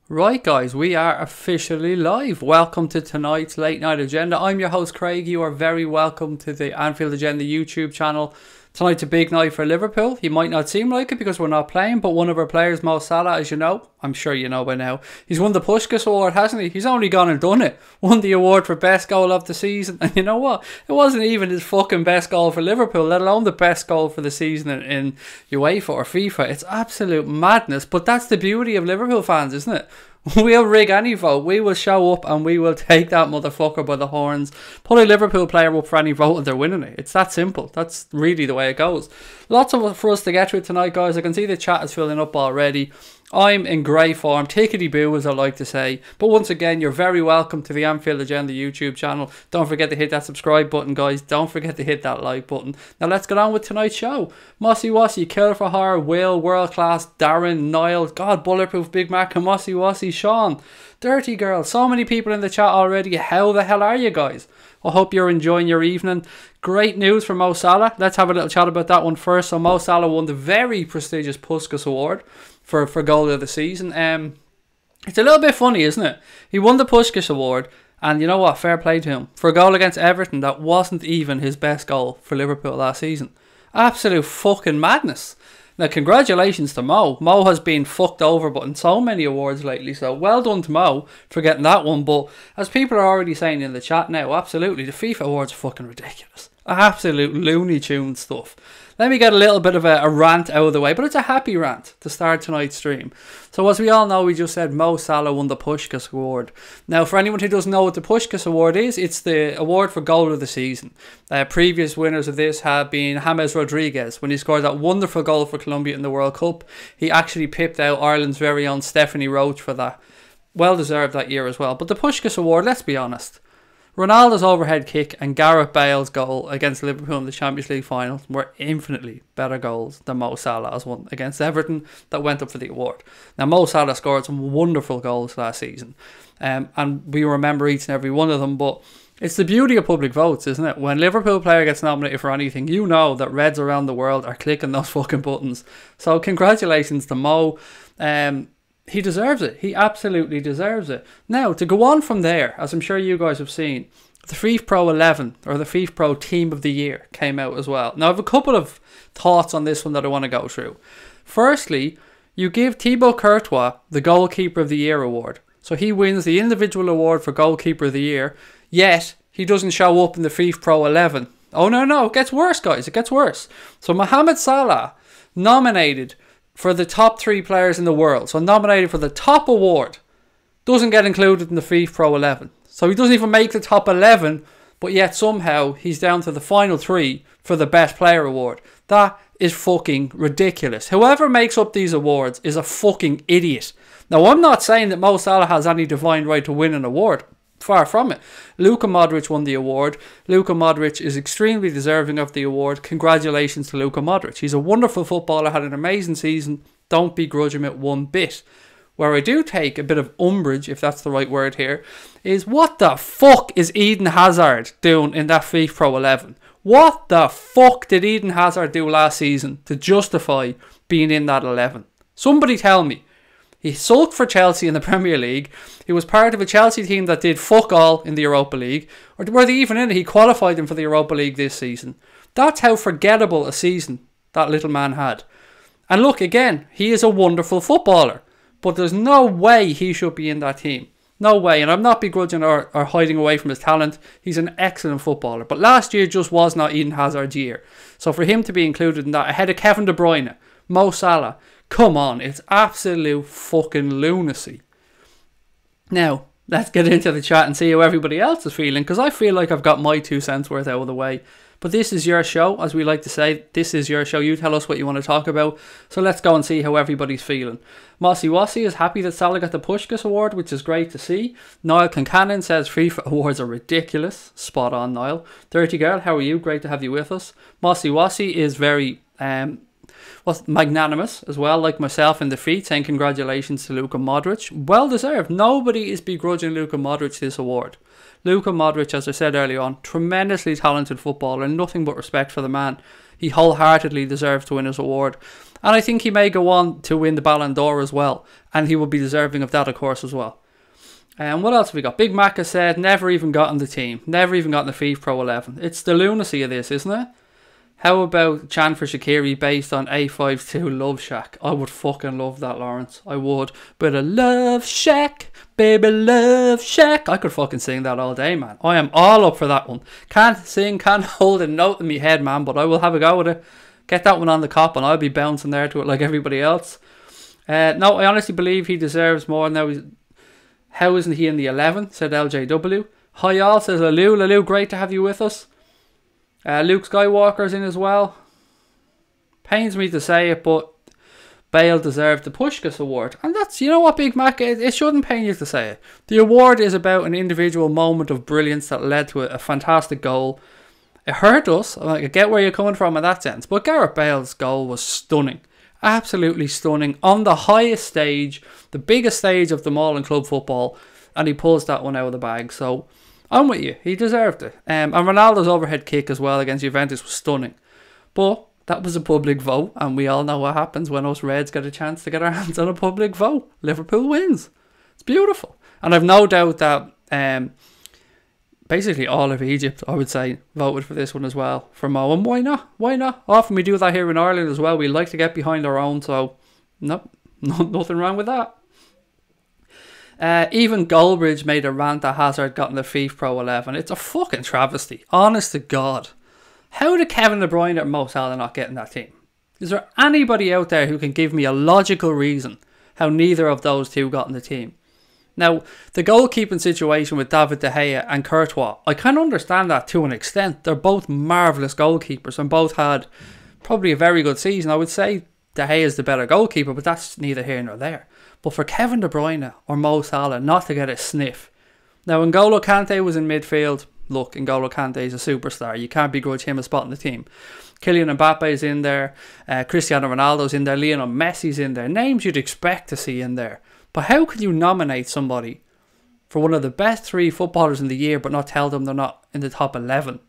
Right guys, we are officially live. Welcome to tonight's late night agenda. I'm your host Craig. You are very welcome to the Anfield Agenda YouTube channel. Tonight's a big night for Liverpool. You might not seem like it because we're not playing, but one of our players, Mo Salah, as you know, I'm sure you know by now, he's won the Puskas award, hasn't he? He's only gone and done it. Won the award for best goal of the season. And you know what? It wasn't even his fucking best goal for Liverpool, let alone the best goal for the season in UEFA or FIFA. It's absolute madness. But that's the beauty of Liverpool fans, isn't it? We'll rig any vote. We will show up and we will take that motherfucker by the horns. Put a Liverpool player up for any vote and they're winning it. It's that simple. That's really the way it goes. Lots of for us to get through tonight, guys. I can see the chat is filling up already. I'm in great form, tickety-boo as I like to say. But once again, you're very welcome to the Anfield Agenda YouTube channel. Don't forget to hit that subscribe button, guys. Don't forget to hit that like button. Now let's get on with tonight's show. Mossy Wassy, Kill for Horror, Will, World Class, Darren, Niall, God, Bulletproof, Big Mac, and Mossy Wassy, Sean, Dirty Girl. So many people in the chat already. How the hell are you guys? I hope you're enjoying your evening. Great news for Mo Salah. Let's have a little chat about that one first. So Mo Salah won the very prestigious Puskas award for goal of the season. It's a little bit funny, isn't it? He won the Puskas award, and you know what? Fair play to him. For a goal against Everton, that wasn't even his best goal for Liverpool last season. Absolute fucking madness. Now, congratulations to Mo. Mo has been fucked over but in so many awards lately, so well done to Mo for getting that one. But as people are already saying in the chat now, absolutely, the FIFA awards are fucking ridiculous. Absolute Looney Tunes stuff. Let me get a little bit of a rant out of the way, but it's a happy rant to start tonight's stream. So as we all know, we just said Mo Salah won the Puskas Award. Now, for anyone who doesn't know what the Puskas Award is, it's the award for goal of the season. Previous winners of this have been James Rodriguez. When he scored that wonderful goal for Colombia in the World Cup, he actually pipped out Ireland's very own Stephanie Roach for that. Well deserved that year as well. But the Puskas Award, let's be honest, Ronaldo's overhead kick and Gareth Bale's goal against Liverpool in the Champions League final were infinitely better goals than Mo Salah's one against Everton that went up for the award. Now, Mo Salah scored some wonderful goals last season, and we remember each and every one of them, but it's the beauty of public votes, isn't it? When a Liverpool player gets nominated for anything, you know that Reds around the world are clicking those fucking buttons. So congratulations to Mo. He deserves it. He absolutely deserves it. Now, to go on from there, as I'm sure you guys have seen, the FIFA Pro 11, or the FIFA Pro Team of the Year, came out as well. Now, I have a couple of thoughts on this one that I want to go through. Firstly, you give Thibaut Courtois the Goalkeeper of the Year award. So he wins the individual award for Goalkeeper of the Year, yet he doesn't show up in the FIFA Pro 11. Oh, no, it gets worse, guys. It gets worse. So Mohamed Salah, nominated for the top 3 players in the world, so nominated for the top award, doesn't get included in the FIFA Pro 11. So he doesn't even make the top 11, but yet somehow he's down to the final 3 for the best player award. That is fucking ridiculous. Whoever makes up these awards is a fucking idiot. Now, I'm not saying that Mo Salah has any divine right to win an award. Far from it. Luka Modric won the award. Luka Modric is extremely deserving of the award. Congratulations to Luka Modric. He's a wonderful footballer, had an amazing season. Don't begrudge him it one bit. Where I do take a bit of umbrage, if that's the right word here, is what the fuck is Eden Hazard doing in that FIFA Pro 11? What the fuck did Eden Hazard do last season to justify being in that 11? Somebody tell me. He sulked for Chelsea in the Premier League. He was part of a Chelsea team that did fuck all in the Europa League. Or were they even in it? He qualified them for the Europa League this season. That's how forgettable a season that little man had. And look, again, he is a wonderful footballer. But there's no way he should be in that team. No way. And I'm not begrudging or hiding away from his talent. He's an excellent footballer. But last year just was not Eden Hazard's year. So for him to be included in that ahead of Kevin De Bruyne, Mo Salah, come on, it's absolute fucking lunacy. Now, let's get into the chat and see how everybody else is feeling, because I feel like I've got my 2 cents worth out of the way. But this is your show, as we like to say. This is your show. You tell us what you want to talk about. So let's go and see how everybody's feeling. Mossy Wassy is happy that Salah got the Puskas Award, which is great to see. Niall Concannon says FIFA awards are ridiculous. Spot on, Niall. Dirty Girl, how are you? Great to have you with us. Mossy Wassy is very magnanimous as well, like myself in defeat, saying congratulations to Luka Modric. Well deserved. Nobody is begrudging Luka Modric this award. Luka Modric, as I said earlier on, tremendously talented footballer, and nothing but respect for the man. He wholeheartedly deserves to win this award. And I think he may go on to win the Ballon d'Or as well. And he will be deserving of that, of course, as well. And what else have we got? Big Mac has said, never even got in the team. Never even got in the FIFA Pro 11. It's the lunacy of this, isn't it? How about Chan for Shaqiri based on A52 Love Shack? I would fucking love that, Lawrence. I would. But a Love Shack, baby, Love Shack. I could fucking sing that all day, man. I am all up for that one. Can't sing, can't hold a note in my head, man, but I will have a go with it. Get that one on the cop and I'll be bouncing there to it like everybody else. No, I honestly believe he deserves more. Now, how isn't he in the 11? Said LJW. Hi all, says Lalu. Lalu, great to have you with us. Luke Skywalker's in as well. Pains me to say it, but Bale deserved the Puskas award. And that's, you know what, Big Mac, it shouldn't pain you to say it. The award is about an individual moment of brilliance that led to a fantastic goal. It hurt us. I get where you're coming from in that sense. But Gareth Bale's goal was stunning. Absolutely stunning. On the highest stage, the biggest stage of them all in club football. And he pulls that one out of the bag. So I'm with you. He deserved it. And Ronaldo's overhead kick as well against Juventus was stunning. But that was a public vote. And we all know what happens when us Reds get a chance to get our hands on a public vote. Liverpool wins. It's beautiful. And I've no doubt that basically all of Egypt, I would say, voted for this one as well. For Mo. And why not? Why not? Often we do that here in Ireland as well. We like to get behind our own. So, nope. Nothing wrong with that. Even Goldbridge made a rant that Hazard got in the FIFA Pro 11. It's a fucking travesty. Honest to God. How did Kevin De Bruyne or Mo Salah not get in that team? Is there anybody out there who can give me a logical reason how neither of those two got in the team? Now, the goalkeeping situation with David De Gea and Courtois, I can understand that to an extent. They're both marvellous goalkeepers and both had probably a very good season. I would say De Gea is the better goalkeeper, but that's neither here nor there. But for Kevin De Bruyne or Mo Salah not to get a sniff. Now, N'Golo Kante was in midfield. Look, N'Golo Kante is a superstar. You can't begrudge him a spot in the team. Kylian Mbappe is in there. Cristiano Ronaldo's in there. Lionel Messi's in there. Names you'd expect to see in there. But how could you nominate somebody for one of the best 3 footballers in the year but not tell them they're not in the top 11?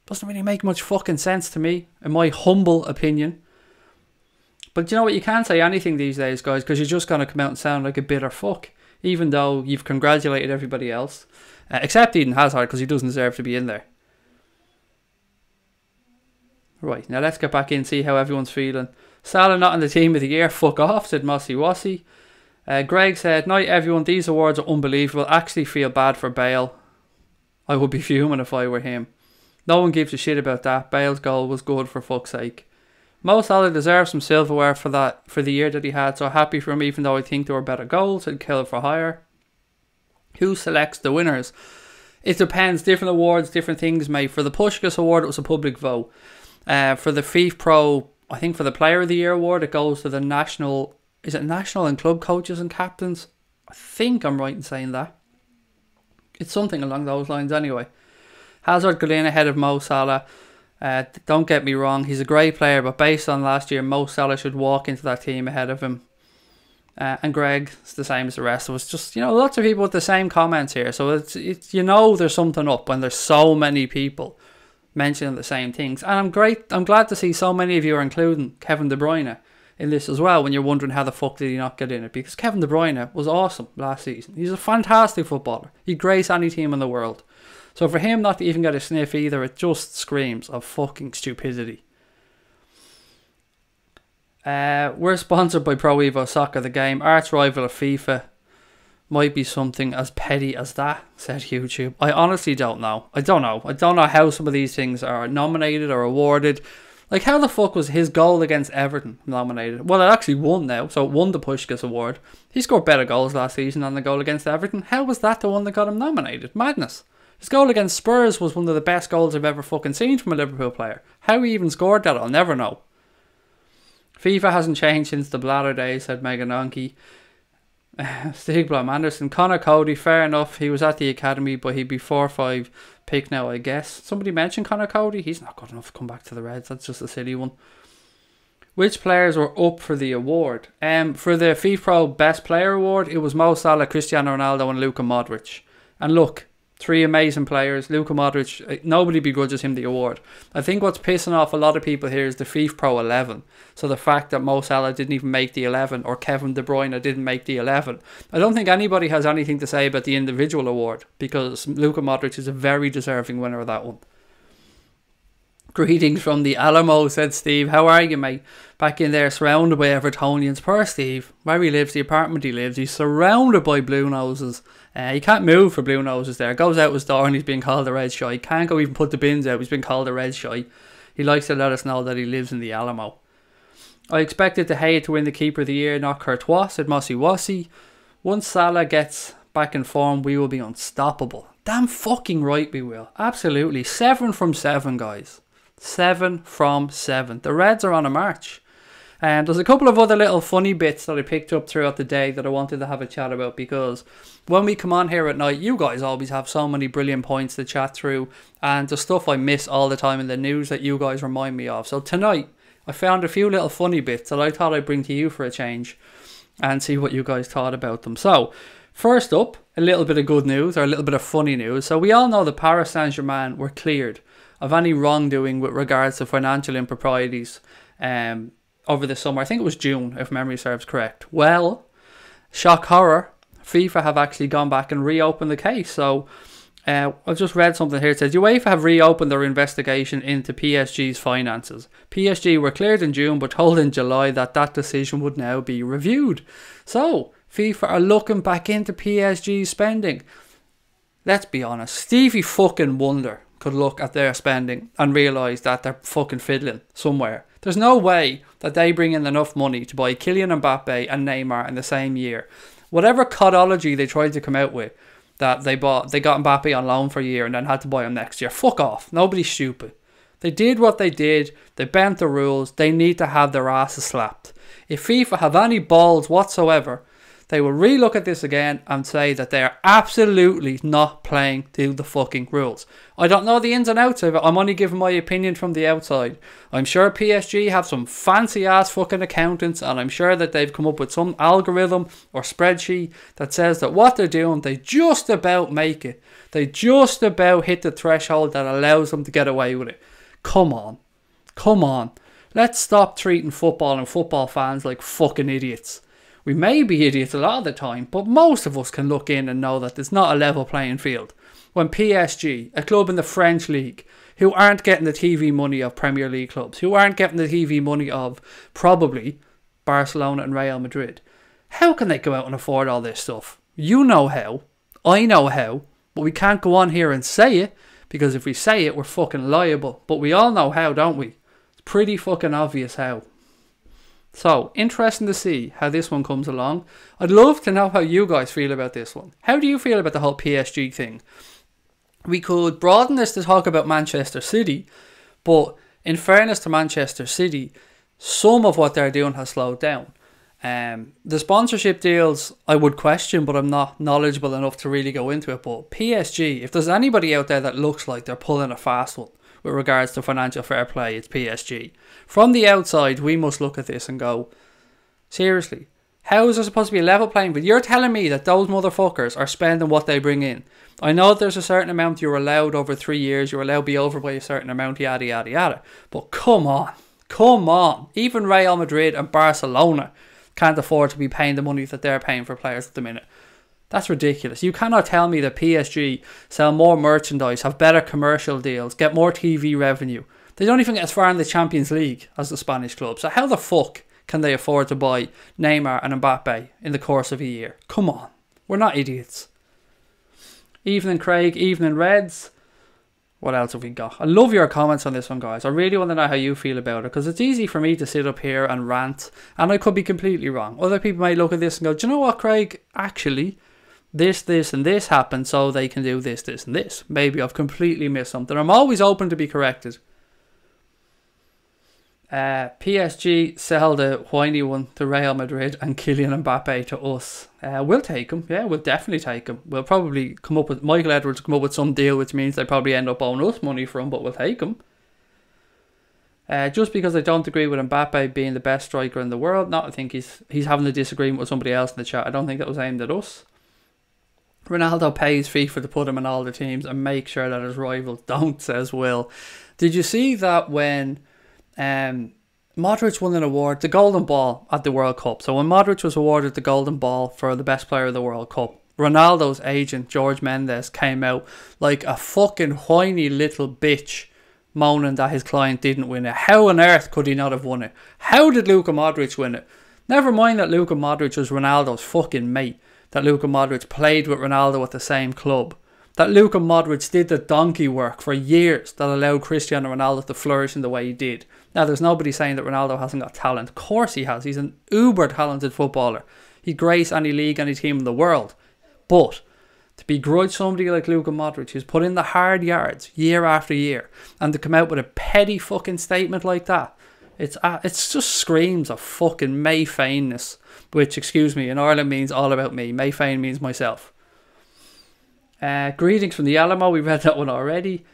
Doesn't really make much fucking sense to me, in my humble opinion. But you know what, you can't say anything these days, guys, because you're just going to come out and sound like a bitter fuck, even though you've congratulated everybody else, except Eden Hazard, because he doesn't deserve to be in there. Right, now let's get back in and see how everyone's feeling. Salah not in the team of the year, fuck off, said Mossy Wassy. Greg said, night everyone, these awards are unbelievable. Actually feel bad for Bale. I would be fuming if I were him. No one gives a shit about that. Bale's goal was good for fuck's sake. Mo Salah deserves some silverware for the year that he had, so happy for him even though I think there were better goals and kill for hire. Who selects the winners? It depends. Different awards, different things, mate. For the Puskas award, it was a public vote. For the FIFA Pro, I think for the Player of the Year award, it goes to the national... Is it national and club coaches and captains? I think I'm right in saying that. It's something along those lines anyway. Hazard got in ahead of Mo Salah. Don't get me wrong, he's a great player, but based on last year, Mo Salah should walk into that team ahead of him. And Greg, it's the same as the rest of us. Just, you know, lots of people with the same comments here. So it's you know there's something up when there's so many people mentioning the same things. And I'm glad to see so many of you are including Kevin De Bruyne in this as well, when you're wondering how the fuck did he not get in it, because Kevin De Bruyne was awesome last season. He's a fantastic footballer. He'd grace any team in the world. So for him not to even get a sniff either, it just screams of fucking stupidity. We're sponsored by Pro Evo Soccer, the game, arch rival of FIFA. Might be something as petty as that, said YouTube. I honestly don't know. I don't know how some of these things are nominated or awarded. Like, how the fuck was his goal against Everton nominated? Well, it actually won now, so it won the Puskas award. He scored better goals last season than the goal against Everton. How was that the one that got him nominated? Madness. His goal against Spurs was one of the best goals I've ever fucking seen from a Liverpool player. How he even scored that, I'll never know. FIFA hasn't changed since the bladder days, said Megan Anki. Stigblom Anderson. Connor Cody, fair enough. He was at the academy, but he'd be 4-5 pick now, I guess. Somebody mentioned Connor Cody. He's not good enough to come back to the Reds. That's just a silly one. Which players were up for the award? For the FIFA Pro Best Player Award, it was Mo Salah, Cristiano Ronaldo and Luka Modric. And look, Three amazing players. Luka Modric, nobody begrudges him the award. I think what's pissing off a lot of people here is the FIFA Pro 11. So the fact that Mo Salah didn't even make the 11 or Kevin De Bruyne didn't make the 11. I don't think anybody has anything to say about the individual award because Luka Modric is a very deserving winner of that one. Greetings from the Alamo, said Steve. How are you, mate? Back in there, surrounded by Evertonians. Poor Steve. Where he lives, the apartment he lives, he's surrounded by blue noses. He can't move for blue noses there. Goes out his door and he's being called a red shy. Can't go even put the bins out. He's been called a red shy. He likes to let us know that he lives in the Alamo. I expected De Gea to win the Keeper of the Year, not Courtois, said Mossy Wassy. Once Salah gets back in form, we will be unstoppable. Damn fucking right we will. Absolutely. 7 from 7, guys. 7 from 7. The Reds are on a march. And there's a couple of other little funny bits that I picked up throughout the day that I wanted to have a chat about, because when we come on here at night, you guys always have so many brilliant points to chat through, and the stuff I miss all the time in the news that you guys remind me of. So tonight, I found a few little funny bits that I thought I'd bring to you for a change and see what you guys thought about them. So, first up, a little bit of good news, or a little bit of funny news. So we all know that Paris Saint-Germain were cleared of any wrongdoing with regards to financial improprieties over the summer. I think it was June, if memory serves correct. Well, shock horror, FIFA have actually gone back and reopened the case. So I've just read something here. It says UEFA have reopened their investigation into PSG's finances. PSG were cleared in June but told in July that that decision would now be reviewed. So FIFA are looking back into PSG's spending. Let's be honest, Stevie fucking Wonder could look at their spending and realise that they're fucking fiddling somewhere. There's no way that they bring in enough money to buy Kylian Mbappe and Neymar in the same year. Whatever codology they tried to come out with, that they got Mbappe on loan for a year and then had to buy him next year. Fuck off. Nobody's stupid. They did what they did. They bent the rules. They need to have their asses slapped. If FIFA have any balls whatsoever, they will relook at this again and say that they are absolutely not playing to the fucking rules. I don't know the ins and outs of it. I'm only giving my opinion from the outside. I'm sure PSG have some fancy ass fucking accountants, and I'm sure that they've come up with some algorithm or spreadsheet that says that what they're doing, they just about make it. They just about hit the threshold that allows them to get away with it. Come on. Come on. Let's stop treating football and football fans like fucking idiots. We may be idiots a lot of the time, but most of us can look in and know that it's not a level playing field. When PSG, a club in the French league, who aren't getting the TV money of Premier League clubs, who aren't getting the TV money of probably Barcelona and Real Madrid, how can they go out and afford all this stuff? You know how, I know how, but we can't go on here and say it, because if we say it, we're fucking liable. But we all know how, don't we? It's pretty fucking obvious how. So, interesting to see how this one comes along. I'd love to know how you guys feel about this one. How do you feel about the whole PSG thing? We could broaden this to talk about Manchester City, but in fairness to Manchester City, some of what they're doing has slowed down. The sponsorship deals I would question, but I'm not knowledgeable enough to really go into it. But PSG, if there's anybody out there that looks like they're pulling a fast one with regards to financial fair play, it's PSG. From the outside, we must look at this and go, seriously, how is there supposed to be a level playing field? You're telling me that those motherfuckers are spending what they bring in. I know there's a certain amount you're allowed over 3 years, you're allowed to be over by a certain amount, yada, yada, yada. But come on, come on. Even Real Madrid and Barcelona can't afford to be paying the money that they're paying for players at the minute. That's ridiculous. You cannot tell me that PSG sell more merchandise, have better commercial deals, get more TV revenue. They don't even get as far in the Champions League as the Spanish club. So how the fuck can they afford to buy Neymar and Mbappe in the course of a year? Come on. We're not idiots. Evening Craig, evening Reds. What else have we got? I love your comments on this one, guys. I really want to know how you feel about it, because it's easy for me to sit up here and rant, and I could be completely wrong. Other people may look at this and go, do you know what, Craig? Actually, this, and this happened, so they can do this, and this. Maybe I've completely missed something. I'm always open to be corrected. PSG sell the whiny one to Real Madrid and Kylian Mbappe to us. We'll take him. Yeah, we'll definitely take him. We'll probably come up with Michael Edwards, come up with some deal, which means they probably end up owing us money for him, but we'll take him. Just because I don't agree with Mbappe being the best striker in the world. No, I think he's having a disagreement with somebody else in the chat. I don't think that was aimed at us. Ronaldo pays FIFA to put him in all the teams and make sure that his rivals don't, says Will. Did you see that when Modric won an award, the Golden Ball at the World Cup? So when Modric was awarded the Golden Ball for the best player of the World Cup, Ronaldo's agent, George Mendes, came out like a fucking whiny little bitch moaning that his client didn't win it. How on earth could he not have won it? How did Luka Modric win it? Never mind that Luka Modric was Ronaldo's fucking mate. That Luka Modric played with Ronaldo at the same club. That Luka Modric did the donkey work for years that allowed Cristiano Ronaldo to flourish in the way he did. Now, there's nobody saying that Ronaldo hasn't got talent. Of course he has. He's an uber talented footballer. He'd grace any league, any team in the world. But to begrudge somebody like Luka Modric, who's put in the hard yards year after year, and to come out with a petty fucking statement like that, it's just screams of fucking Mayfainess, which, excuse me, in Ireland means all about me. Mayfain means myself. Greetings from the Alamo. We read that one already.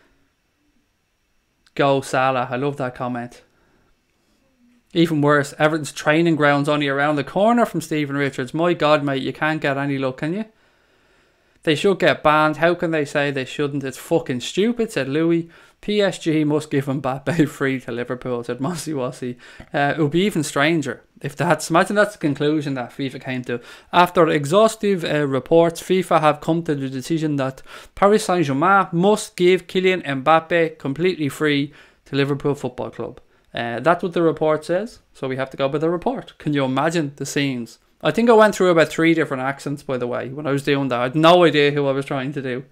Go Salah. I love that comment. Even worse, Everton's training ground's only around the corner from Stephen Richards. My God, mate, you can't get any luck, can you? They should get banned. How can they say they shouldn't? It's fucking stupid, said Louis. PSG must give Mbappe free to Liverpool, said Mossy Wassy. It would be even stranger if that's... Imagine that's the conclusion that FIFA came to. After exhaustive reports, FIFA have come to the decision that Paris Saint-Germain must give Kylian Mbappe completely free to Liverpool Football Club. That's what the report says, so we have to go by the report. Can you imagine the scenes? I think I went through about 3 different accents, by the way, when I was doing that. I had no idea who I was trying to do.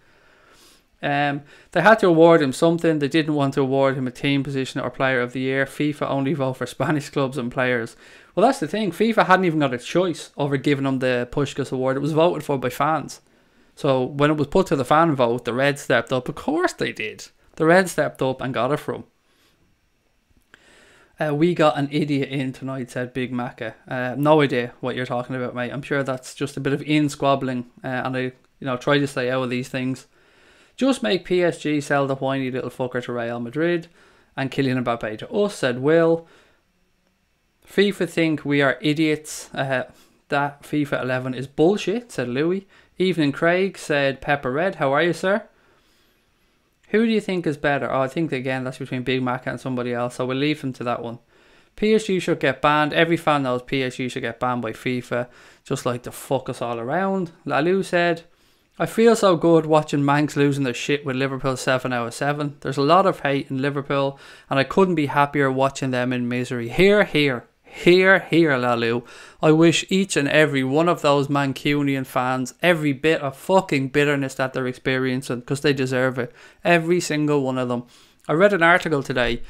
They had to award him something. They didn't want to award him a team position or player of the year. FIFA only vote for Spanish clubs and players. Well, that's the thing. FIFA hadn't even got a choice over giving him the Puskas award. It was voted for by fans. So when it was put to the fan vote, the Reds stepped up. Of course they did. The Reds stepped up and got it from. We got an idiot in tonight, said Big Macca. No idea what you're talking about, mate. I'm sure that's just a bit of in-squabbling. And I try to stay out of these things. Just make PSG sell the whiny little fucker to Real Madrid and Kylian Mbappe to us, said Will. FIFA think we are idiots. That FIFA 11 is bullshit, said Louis. Evening Craig, said Pepper Red. How are you, sir? Who do you think is better? Oh, I think, again, that's between Big Mac and somebody else, so we'll leave them to that one. PSG should get banned. Every fan knows PSG should get banned by FIFA, just like to fuck us all around. Lalu said, I feel so good watching Manx losing their shit with Liverpool 7 out of 7. There's a lot of hate in Liverpool, and I couldn't be happier watching them in misery. Hear, hear. Hear, hear, Lalu. I wish each and every one of those Mancunian fans every bit of fucking bitterness that they're experiencing, because they deserve it. Every single one of them. I read an article today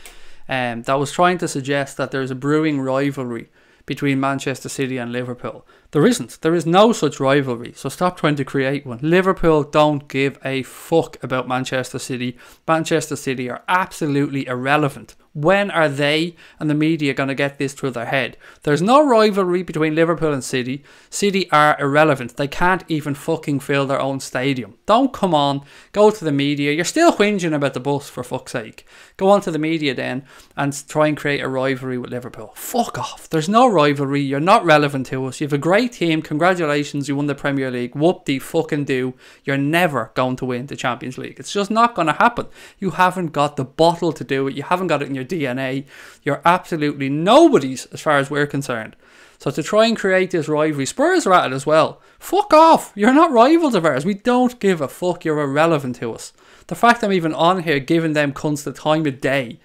that was trying to suggest that there's a brewing rivalry between Manchester City and Liverpool. There isn't. There is no such rivalry, so stop trying to create one. Liverpool don't give a fuck about Manchester City. Manchester City are absolutely irrelevant. When are they and the media going to get this through their head? There's no rivalry between Liverpool and City. City are irrelevant. They can't even fucking fill their own stadium. Don't come on. Go to the media. You're still whinging about the bus, for fuck's sake. Go on to the media then and try and create a rivalry with Liverpool. Fuck off. There's no rivalry. You're not relevant to us. You have a great team. Congratulations. You won the Premier League. Whoop-de-fucking-do. You're never going to win the Champions League. It's just not going to happen. You haven't got the bottle to do it. You haven't got it in your DNA. You're absolutely nobody's as far as we're concerned. So to try and create this rivalry, Spurs are at it as well. Fuck off. You're not rivals of ours. We don't give a fuck. You're irrelevant to us. The fact I'm even on here giving them cunts the time of day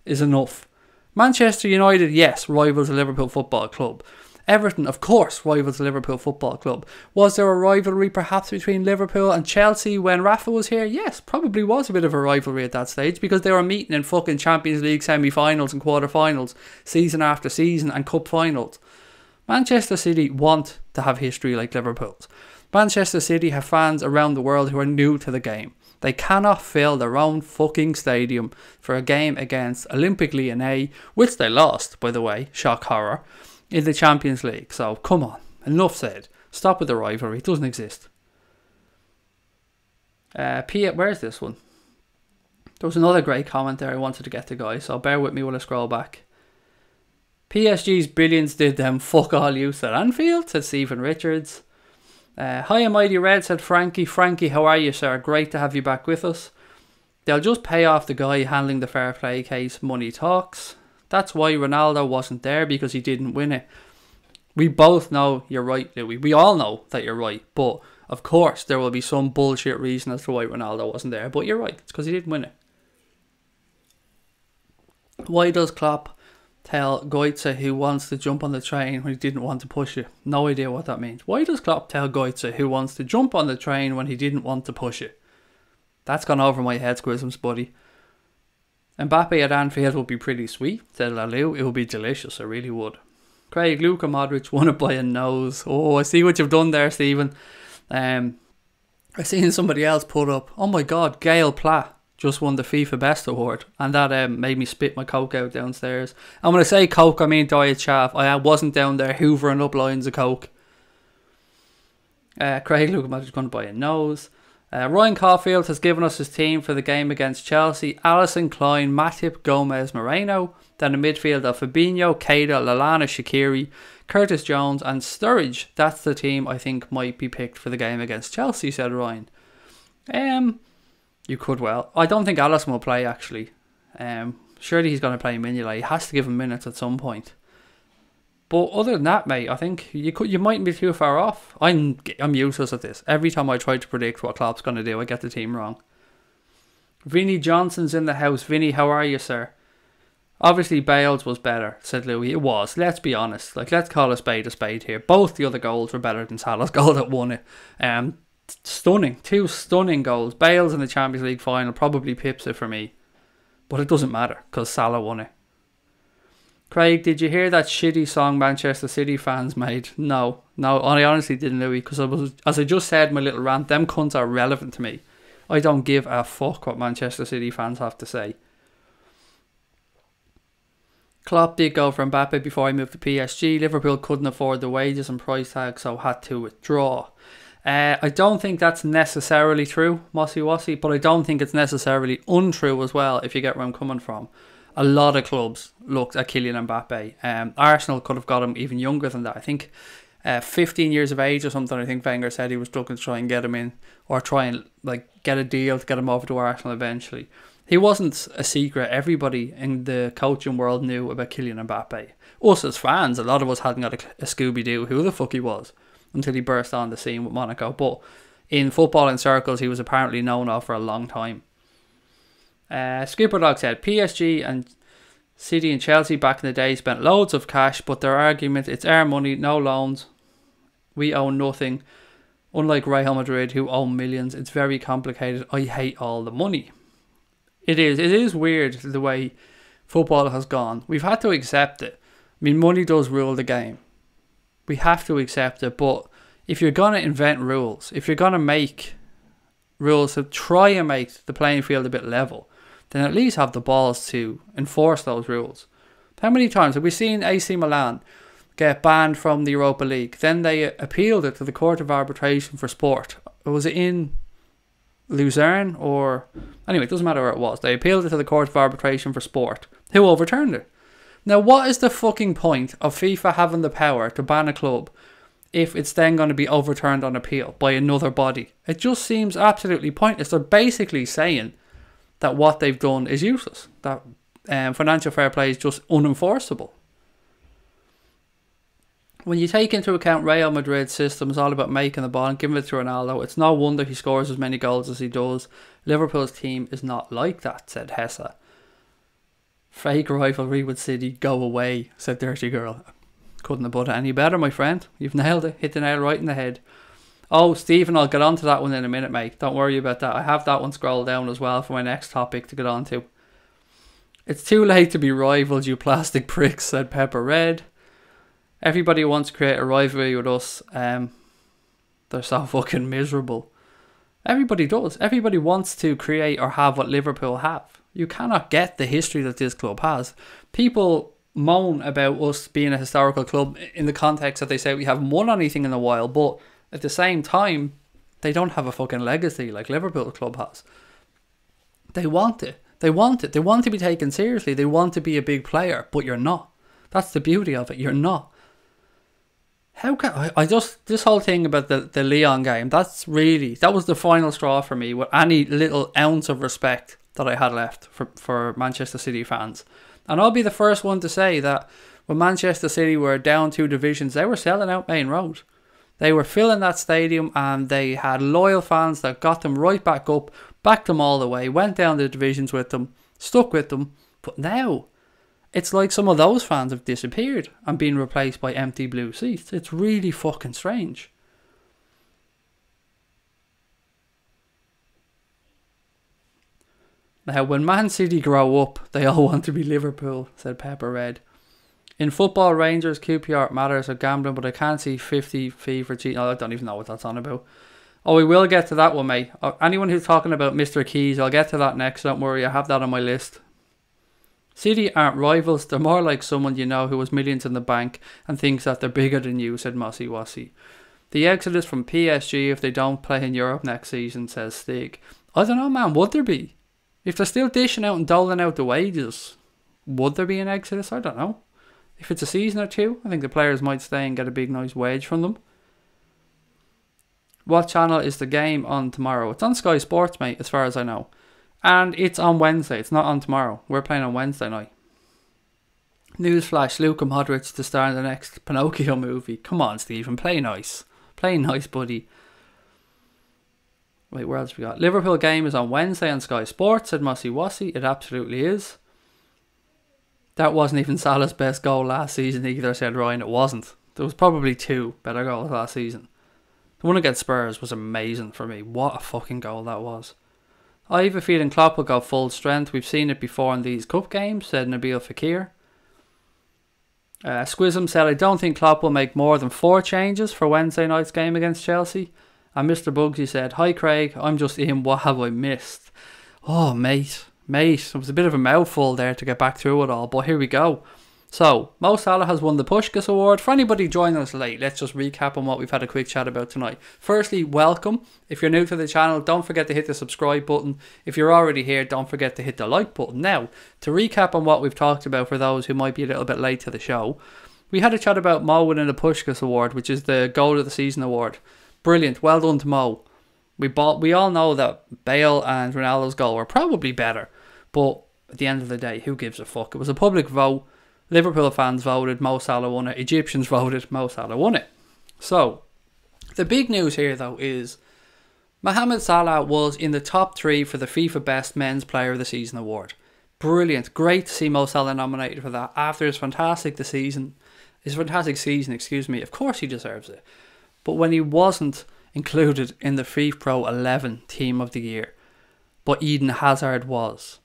is enough. Manchester United, yes, rivals the Liverpool Football Club. Everton, of course, rivals the Liverpool Football Club. Was there a rivalry perhaps between Liverpool and Chelsea when Rafa was here? Yes, probably was a bit of a rivalry at that stage because they were meeting in fucking Champions League semi-finals and quarter-finals, season after season, and cup finals. Manchester City want to have history like Liverpool's. Manchester City have fans around the world who are new to the game. They cannot fill their own fucking stadium for a game against Olympique Lyonnais, which they lost, by the way, shock horror, in the Champions League. So, come on. Enough said. Stop with the rivalry. It doesn't exist. Where's this one? There was another great comment there I wanted to get to, guys, so bear with me while I scroll back. PSG's billions did them fuck all use at Anfield, said Stephen Richards. Hi, Mighty Red, said Frankie. Frankie, how are you, sir? Great to have you back with us. They'll just pay off the guy handling the fair play case. Money talks. That's why Ronaldo wasn't there, because he didn't win it. We both know you're right, Louis. We all know that you're right. But, of course, there will be some bullshit reason as to why Ronaldo wasn't there. But you're right. It's because he didn't win it. Why does Klopp tell Goetze who wants to jump on the train when he didn't want to push it? No idea what that means. Why does Klopp tell Goetze who wants to jump on the train when he didn't want to push it? That's gone over my head, Squisms, buddy. Mbappe at Anfield would be pretty sweet, said Lalu. It would be delicious, it really would. Craig, Luka Modric won it by a nose. Oh, I see what you've done there, Stephen. I seen somebody else put up, oh my god, Gail Platt just won the FIFA Best Award, and that made me spit my Coke out downstairs. And when I say Coke, I mean Diet Chaff. I wasn't down there hoovering up lines of Coke. Craig, Luka Modric won it by a nose. Ryan Caulfield has given us his team for the game against Chelsea. Alisson, Klein, Matip, Gomez, Moreno. Then a midfield of Fabinho, Keita, Lallana, Shaqiri, Curtis Jones and Sturridge. That's the team I think might be picked for the game against Chelsea, said Ryan. You could well. I don't think Alisson will play, actually. Surely he's going to play Mignolet. He has to give him minutes at some point. But other than that, mate, I think you mightn't be too far off. I'm useless at this. Every time I try to predict what Klopp's going to do, I get the team wrong. Vinny Johnson's in the house. Vinny, how are you, sir? Obviously, Bale's was better, said Louis. It was. Let's be honest. Let's call a spade here. Both the other goals were better than Salah's goal that won it. Stunning. 2 stunning goals. Bale's in the Champions League final probably pips it for me. But it doesn't matter, because Salah won it. Craig, did you hear that shitty song Manchester City fans made? No, I honestly didn't, Louis, because as I just said, my little rant, them cunts are relevant to me. I don't give a fuck what Manchester City fans have to say. Klopp did go for Mbappe before he moved to PSG. Liverpool couldn't afford the wages and price tag, so had to withdraw. I don't think that's necessarily true, Mossy Wossy, but I don't think it's necessarily untrue as well, if you get where I'm coming from. A lot of clubs looked at Kylian Mbappe. Arsenal could have got him even younger than that. I think 15 years of age or something. I think Wenger said he was looking to try and get him in, or try and get a deal to get him over to Arsenal eventually. He wasn't a secret. Everybody in the coaching world knew about Kylian Mbappe. Us as fans, a lot of us hadn't got a Scooby-Doo who the fuck he was until he burst on the scene with Monaco. But in footballing circles, he was apparently known of for a long time. Skipper Dog said PSG and City and Chelsea back in the day spent loads of cash, but their argument, it's our money, no loans, we own nothing. Unlike Real Madrid, who own millions, it's very complicated. I hate all the money. It is weird the way football has gone. We've had to accept it. I mean, money does rule the game. We have to accept it, but if you're going to invent rules, if you're going to make rules to try and make the playing field a bit level, then at least have the balls to enforce those rules. How many times have we seen AC Milan get banned from the Europa League? Then they appealed it to the Court of Arbitration for Sport. Was it in Luzerne or... Anyway, it doesn't matter where it was. They appealed it to the Court of Arbitration for Sport, who overturned it. Now, what is the fucking point of FIFA having the power to ban a club if it's then going to be overturned on appeal by another body? It just seems absolutely pointless. They're basically saying that what they've done is useless, that financial fair play is just unenforceable. When you take into account Real Madrid's system is all about making the ball and giving it to Ronaldo, it's no wonder he scores as many goals as he does. Liverpool's team is not like that, said Hessa. Fake rivalry with City, go away, said Dirty Girl. Couldn't have put it any better, my friend. You've nailed it, hit the nail right in the head. Oh, Stephen, I'll get on to that one in a minute, mate. Don't worry about that. I have that one scrolled down as well for my next topic to get on to. It's too late to be rivals, you plastic pricks, said Pepper Red. Everybody wants to create a rivalry with us. They're so fucking miserable. Everybody does. Everybody wants to create or have what Liverpool have. You cannot get the history that this club has. People moan about us being a historical club in the context that they say we haven't won anything in a while, but at the same time, they don't have a fucking legacy like Liverpool club has. They want it. They want it. They want to be taken seriously. They want to be a big player, but you're not. That's the beauty of it. You're not. How can I just, this whole thing about the Lyon game, that was the final straw for me with any little ounce of respect that I had left for Manchester City fans. And I'll be the first one to say that when Manchester City were down 2 divisions, they were selling out Main Road. They were filling that stadium and they had loyal fans that got them right back up, backed them all the way, went down the divisions with them, stuck with them. But now, it's like some of those fans have disappeared and been replaced by empty blue seats. It's really fucking strange. Now, when Man City grow up, they all want to be Liverpool, said Pepper Red. In football, Rangers, QPR matters of gambling, but I can't see 50 fee for cheating. Oh, I don't even know what that's on about. Oh, we will get to that one, mate. Anyone who's talking about Mr. Keys, I'll get to that next. Don't worry, I have that on my list. City aren't rivals. They're more like someone you know who has millions in the bank and thinks that they're bigger than you, said Mossy Wassy. The exodus from PSG if they don't play in Europe next season, says Stig. I don't know, man. Would there be? If they're still dishing out and doling out the wages, would there be an exodus? I don't know. If it's a season or two, I think the players might stay and get a big nice wage from them. What channel is the game on tomorrow? It's on Sky Sports, mate, as far as I know. And it's on Wednesday. It's not on tomorrow. We're playing on Wednesday night. Newsflash, Luka Modric to star in the next Pinocchio movie. Come on, Stephen. Play nice. Play nice, buddy. Wait, where else we got? Liverpool game is on Wednesday on Sky Sports, said Mossy Wassy. It absolutely is. That wasn't even Salah's best goal last season either, said Ryan. It wasn't. There was probably 2 better goals last season. The one against Spurs was amazing for me. What a fucking goal that was. I have a feeling Klopp will go full strength. We've seen it before in these cup games, said Nabil Fekir. Squism said, I don't think Klopp will make more than 4 changes for Wednesday night's game against Chelsea. And Mr. Bugsy said, hi Craig, I'm just in, what have I missed? Oh mate, it was a bit of a mouthful there to get back through it all, but here we go. So, Mo Salah has won the Puskas Award. For anybody joining us late, let's just recap on what we've had a quick chat about tonight. Firstly, welcome. If you're new to the channel, don't forget to hit the subscribe button. If you're already here, don't forget to hit the like button. Now, to recap on what we've talked about for those who might be a little bit late to the show, we had a chat about Mo winning the Puskas Award, which is the Goal of the Season Award. Brilliant. Well done to Mo. We all know that Bale and Ronaldo's goal were probably better, but at the end of the day, who gives a fuck? It was a public vote. Liverpool fans voted, Mo Salah won it. Egyptians voted, Mo Salah won it. So, the big news here though is Mohamed Salah was in the top 3 for the FIFA Best Men's Player of the Season award. Brilliant. Great to see Mo Salah nominated for that after his fantastic season. Of course he deserves it. But when he wasn't included in the FIFA Pro 11 Team of the Year, but Eden Hazard was.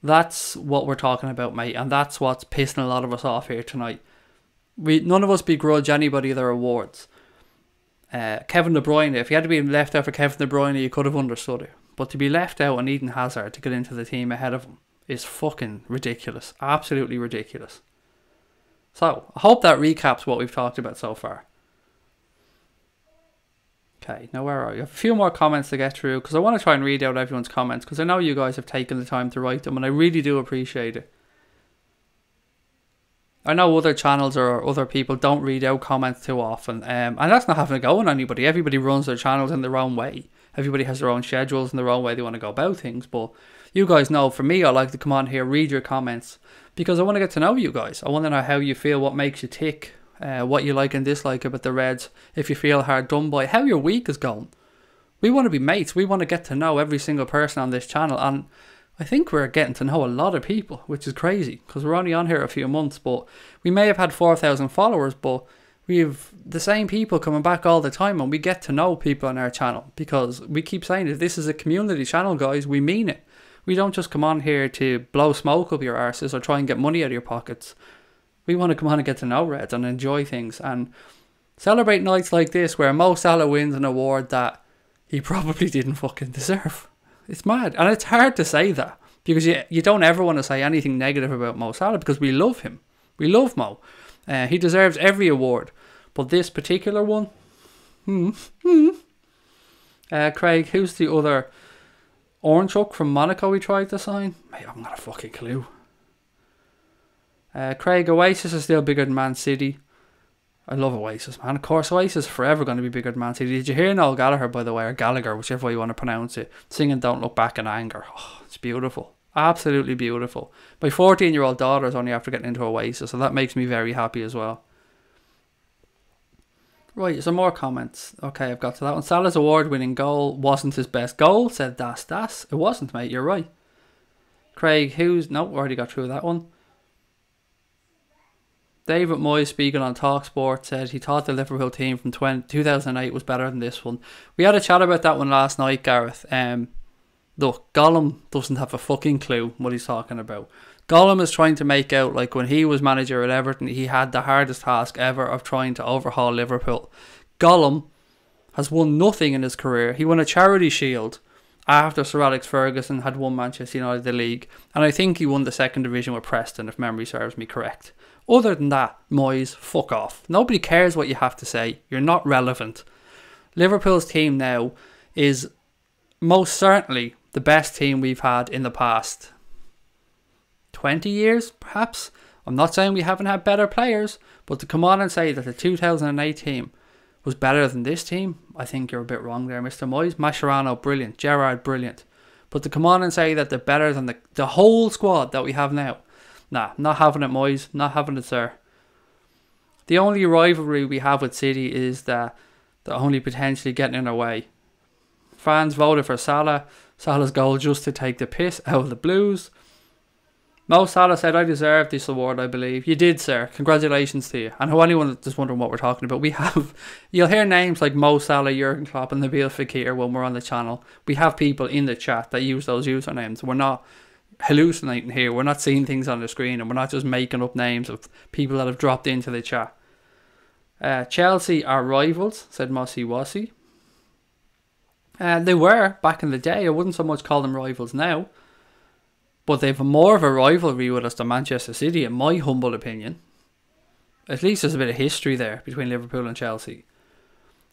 That's what we're talking about, mate, and that's what's pissing a lot of us off here tonight. None of us begrudge anybody their awards. Kevin De Bruyne, if you had to be left out for Kevin De Bruyne, you could have understood it. But to be left out on Eden Hazard to get into the team ahead of him is fucking ridiculous. Absolutely ridiculous. So, I hope that recaps what we've talked about so far. Okay, now where are you? I have a few more comments to get through because I want to try and read out everyone's comments because I know you guys have taken the time to write them and I really do appreciate it. I know other channels or other people don't read out comments too often and that's not having a go on anybody. Everybody runs their channels in their own way. Everybody has their own schedules and their own way they want to go about things, but you guys know for me I like to come on here, read your comments because I want to get to know you guys. I want to know how you feel, what makes you tick. What you like and dislike about the Reds, if you feel hard done by, how your week is going. We want to be mates, we want to get to know every single person on this channel, and I think we're getting to know a lot of people, which is crazy, because we're only on here a few months, but we may have had 4,000 followers, but we have the same people coming back all the time, and we get to know people on our channel, because we keep saying that this is a community channel, guys, we mean it. We don't just come on here to blow smoke up your arses or try and get money out of your pockets. We want to come on and get to know Reds and enjoy things and celebrate nights like this where Mo Salah wins an award that he probably didn't fucking deserve. It's mad. And it's hard to say that because you don't ever want to say anything negative about Mo Salah because we love him. We love Mo. He deserves every award. But this particular one, Craig, who's the other Orange Hook from Monaco we tried to sign? Mate, I haven't got a fucking clue. Craig, Oasis is still bigger than Man City. I love Oasis, man. Of course, Oasis is forever going to be bigger than Man City. Did you hear Noel Gallagher, by the way, or Gallagher, whichever way you want to pronounce it, singing Don't Look Back in Anger? Oh, it's beautiful. Absolutely beautiful. My 14-year-old daughter is only after getting into Oasis, so that makes me very happy as well. Right, some more comments. Okay, I've got to that one. Salah's award-winning goal wasn't his best goal, said Das. It wasn't, mate, you're right. Craig, already got through that one. David Moyes, speaking on TalkSport, said he thought the Liverpool team from 2008 was better than this one. We had a chat about that one last night, Gareth. Look, Gollum doesn't have a fucking clue what he's talking about. Gollum is trying to make out like when he was manager at Everton, he had the hardest task ever of trying to overhaul Liverpool. Gollum has won nothing in his career. He won a charity shield after Sir Alex Ferguson had won Manchester United the league, and I think he won the second division with Preston, if memory serves me correct. Other than that, Moyes, fuck off. Nobody cares what you have to say. You're not relevant. Liverpool's team now is most certainly the best team we've had in the past 20 years, perhaps. I'm not saying we haven't had better players, but to come on and say that the 2008 team was better than this team, I think you're a bit wrong there, Mr. Moyes. Mascherano, brilliant. Gerrard, brilliant. But to come on and say that they're better than the whole squad that we have now, nah, not having it, Moyes. Not having it, sir. The only rivalry we have with City is that they're only potentially getting in our way. Fans voted for Salah's goal just to take the piss out of the Blues. Mo Salah said, I deserve this award, I believe. You did, sir. Congratulations to you. And who anyone that's wondering what we're talking about, you'll hear names like Mo Salah, Jurgen Klopp and Nabil Fekir when we're on the channel. We have people in the chat that use those usernames. We're not hallucinating here. We're not seeing things on the screen, and we're not just making up names of people that have dropped into the chat. Chelsea are rivals, said Mossy Wassy. They were back in the day. I wouldn't so much call them rivals now, but they've more of a rivalry with us than Manchester City, in my humble opinion. At least there's a bit of history there between Liverpool and Chelsea.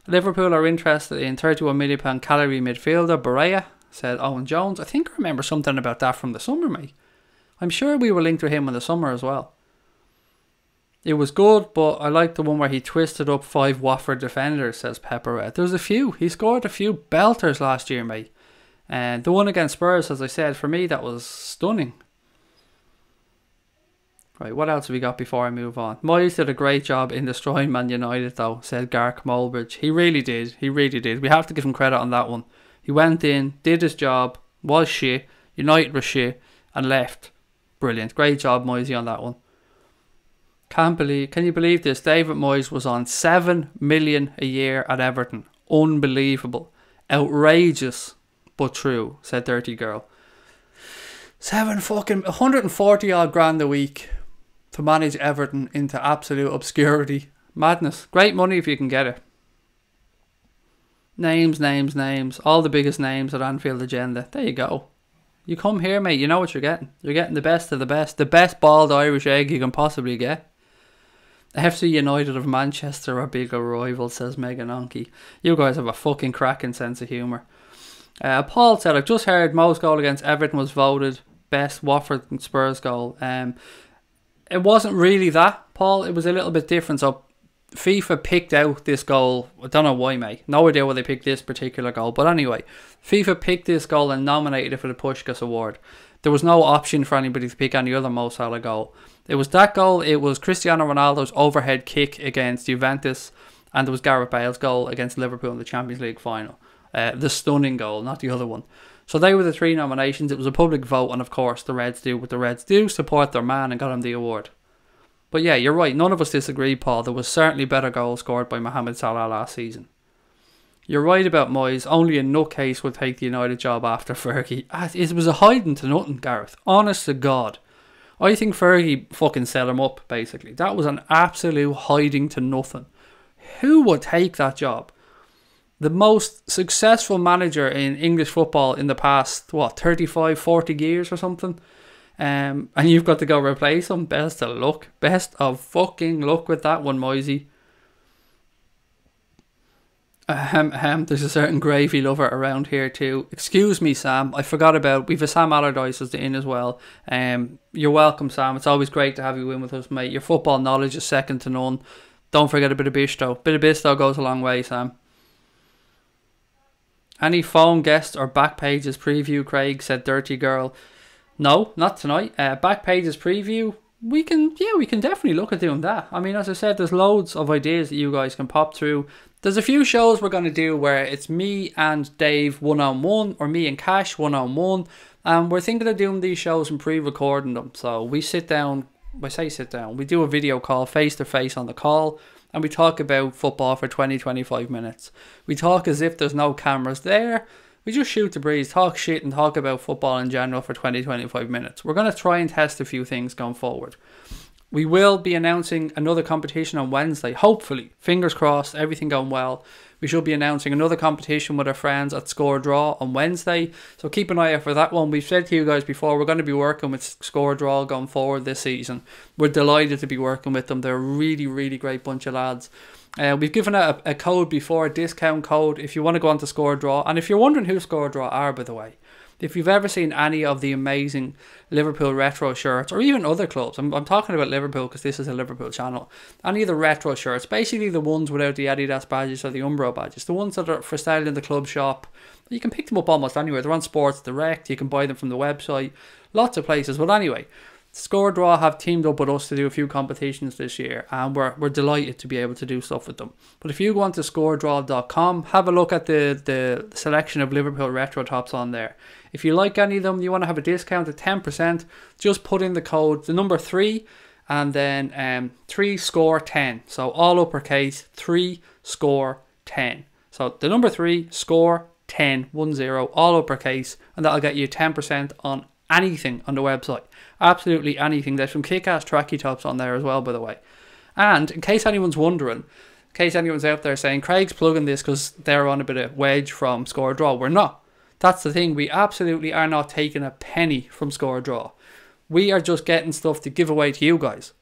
Liverpool are interested in £31 million Cagliari midfielder Barea, said Owen Jones. I think I remember something about that from the summer, mate. I'm sure we were linked to him in the summer as well. It was good, but I liked the one where he twisted up 5 Watford defenders, says Pepperette. There was a few. He scored a few belters last year, mate. And the one against Spurs, as I said, for me, that was stunning. Right, what else have we got before I move on? Moyes did a great job in destroying Man United, though, said Gark Mulbridge. He really did. He really did. We have to give him credit on that one. He went in, did his job, was shit, United was shit, and left. Brilliant. Great job, Moyesy, on that one. Can you believe this? David Moyes was on 7 million a year at Everton. Unbelievable. Outrageous, but true, said Dirty Girl. 140 odd grand a week to manage Everton into absolute obscurity. Madness. Great money if you can get it. Names. All the biggest names at Anfield Agenda. There you go. You come here, mate, you know what you're getting. You're getting the best of the best. The best bald Irish egg you can possibly get. FC United of Manchester are bigger rivals, says Megan Onke. You guys have a fucking cracking sense of humour. Paul said, I've just heard Mo's goal against Everton was voted best Watford and Spurs goal. It wasn't really that, Paul. It was a little bit different. So FIFA picked out this goal. I don't know why, mate. No idea why they picked this particular goal. But anyway, FIFA picked this goal and nominated it for the Puskas award. There was no option for anybody to pick any other Mo Salah goal. It was that goal, it was Cristiano Ronaldo's overhead kick against Juventus, and there was Gareth Bale's goal against Liverpool in the Champions League final. The stunning goal, not the other one. So they were the 3 nominations. It was a public vote, and of course the Reds do what the Reds do, support their man, and got him the award. But yeah, you're right, none of us disagree, Paul. There was certainly better goals scored by Mohamed Salah last season. You're right about Moyes. Only a nutcase would take the United job after Fergie. It was a hiding to nothing, Gareth. Honest to God. I think Fergie fucking set him up, basically. That was an absolute hiding to nothing. Who would take that job? The most successful manager in English football in the past, 35, 40 years or something? And you've got to go replace him. Best of luck. Best of fucking luck with that one, Moisey. There's a certain gravy lover around here too. Excuse me, Sam. I forgot about. We've a Sam Allardyce is in as well. You're welcome, Sam. It's always great to have you in with us, mate. Your football knowledge is second to none. Don't forget a bit of bisto. Bit of bisto goes a long way, Sam. Any phone guests or back pages preview, Craig, said Dirty Girl. No, not tonight. Back pages preview, we can definitely look at doing that. I mean, as I said, there's loads of ideas that you guys can pop through. There's a few shows we're going to do where it's me and Dave one-on-one, or me and Cash one-on-one. And we're thinking of doing these shows and pre-recording them. So we sit down, I say sit down, we do a video call face-to-face on the call, and we talk about football for 20-25 minutes. We talk as if there's no cameras there. We just shoot the breeze, talk shit and talk about football in general for 20-25 minutes. We're going to try and test a few things going forward. We will be announcing another competition on Wednesday, hopefully. Fingers crossed, everything going well. We should be announcing another competition with our friends at Score Draw on Wednesday. So keep an eye out for that one. We've said to you guys before, we're going to be working with Score Draw going forward this season. We're delighted to be working with them. They're a really, really great bunch of lads. We've given out a code before, a discount code, if you want to go on to Score Draw. And if you're wondering who Score Draw are, by the way, if you've ever seen any of the amazing Liverpool retro shirts, or even other clubs, I'm talking about Liverpool because this is a Liverpool channel, any of the retro shirts, basically the ones without the Adidas badges or the Umbro badges, the ones that are for sale in the club shop, you can pick them up almost anywhere. They're on Sports Direct, you can buy them from the website, lots of places. But anyway, Score Draw have teamed up with us to do a few competitions this year, and we're delighted to be able to do stuff with them. But if you go on to scoredraw.com, have a look at the selection of Liverpool retro tops on there. If you like any of them, you want to have a discount of 10%, just put in the code, the number 3, and then 3 score 10. So all uppercase, 3 score 10. So the number 3 score 10, 10, all uppercase, and that'll get you 10% on anything on the website. Absolutely anything. There's some kick-ass tracky tops on there as well, by the way. And in case anyone's wondering, in case anyone's out there saying, Craig's plugging this because they're on a bit of wedge from Score Draw, we're not. That's the thing. We absolutely are not taking a penny from Score Draw. We are just getting stuff to give away to you guys.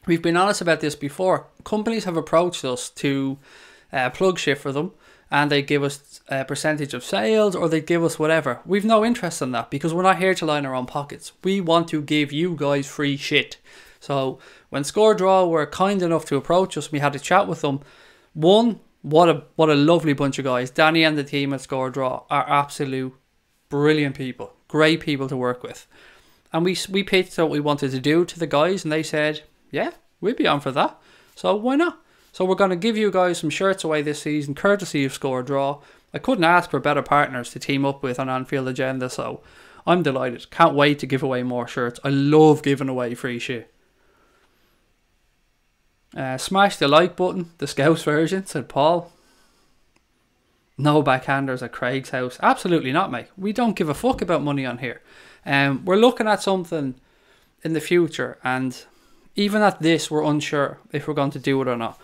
We've been honest about this before. Companies have approached us to plug shit for them, and they give us a percentage of sales, or they give us whatever. We've no interest in that because we're not here to line our own pockets. We want to give you guys free shit. So when Score Draw were kind enough to approach us, we had a chat with them. One, what a lovely bunch of guys. Danny and the team at Score Draw are absolute brilliant people. Great people to work with. And we pitched what we wanted to do to the guys, and they said, yeah, we'd be on for that. So why not? So we're going to give you guys some shirts away this season, courtesy of Score Draw. I couldn't ask for better partners to team up with on Anfield Agenda, so I'm delighted. Can't wait to give away more shirts. I love giving away free shit. Smash the like button, the Scouts version, said Paul. No backhanders at Craig's house. Absolutely not, mate. We don't give a fuck about money on here. We're looking at something in the future, and even at this, we're unsure if we're going to do it or not.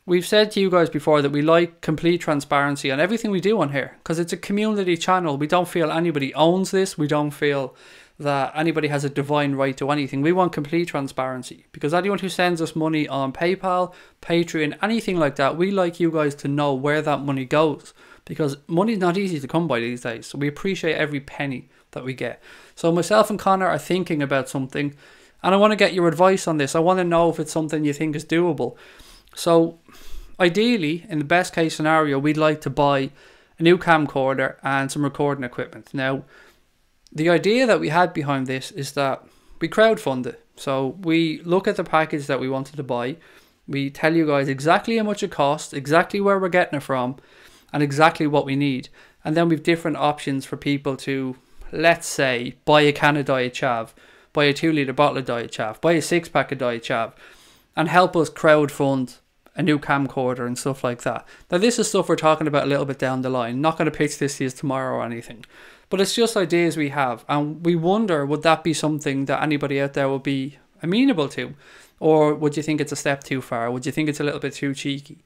We've said to you guys before that we like complete transparency on everything we do on here, because it's a community channel. We don't feel anybody owns this. We don't feel that anybody has a divine right to anything. We want complete transparency, because anyone who sends us money on PayPal, Patreon, anything like that, we like you guys to know where that money goes, because money's not easy to come by these days. So we appreciate every penny that we get. So myself and Connor are thinking about something, and I want to get your advice on this. I want to know if it's something you think is doable. So ideally, in the best case scenario, we'd like to buy a new camcorder and some recording equipment. Now, the idea that we had behind this is that we crowdfund it. So we look at the package that we wanted to buy. We tell you guys exactly how much it costs, exactly where we're getting it from, and exactly what we need. And then we've different options for people to, let's say, buy a can of Diet Chav, buy a 2-litre bottle of Diet Chav, buy a 6-pack of Diet Chav, and help us crowdfund a new camcorder and stuff like that. Now, this is stuff we're talking about a little bit down the line. Not going to pitch this to you tomorrow or anything. But it's just ideas we have, and we wonder, would that be something that anybody out there would be amenable to? Or would you think it's a step too far? Would you think it's a little bit too cheeky?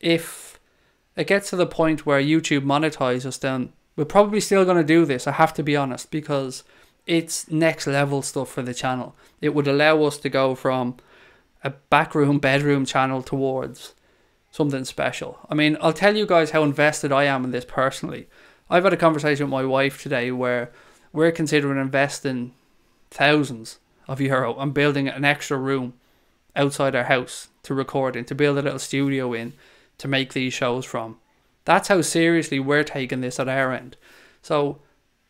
If it gets to the point where YouTube monetizes us, then we're probably still going to do this, I have to be honest, because it's next level stuff for the channel. It would allow us to go from a backroom, bedroom channel towards something special. I mean, I'll tell you guys how invested I am in this personally. I've had a conversation with my wife today where we're considering investing thousands of euro and building an extra room outside our house to record in, to build a little studio in, to make these shows from. That's how seriously we're taking this at our end. So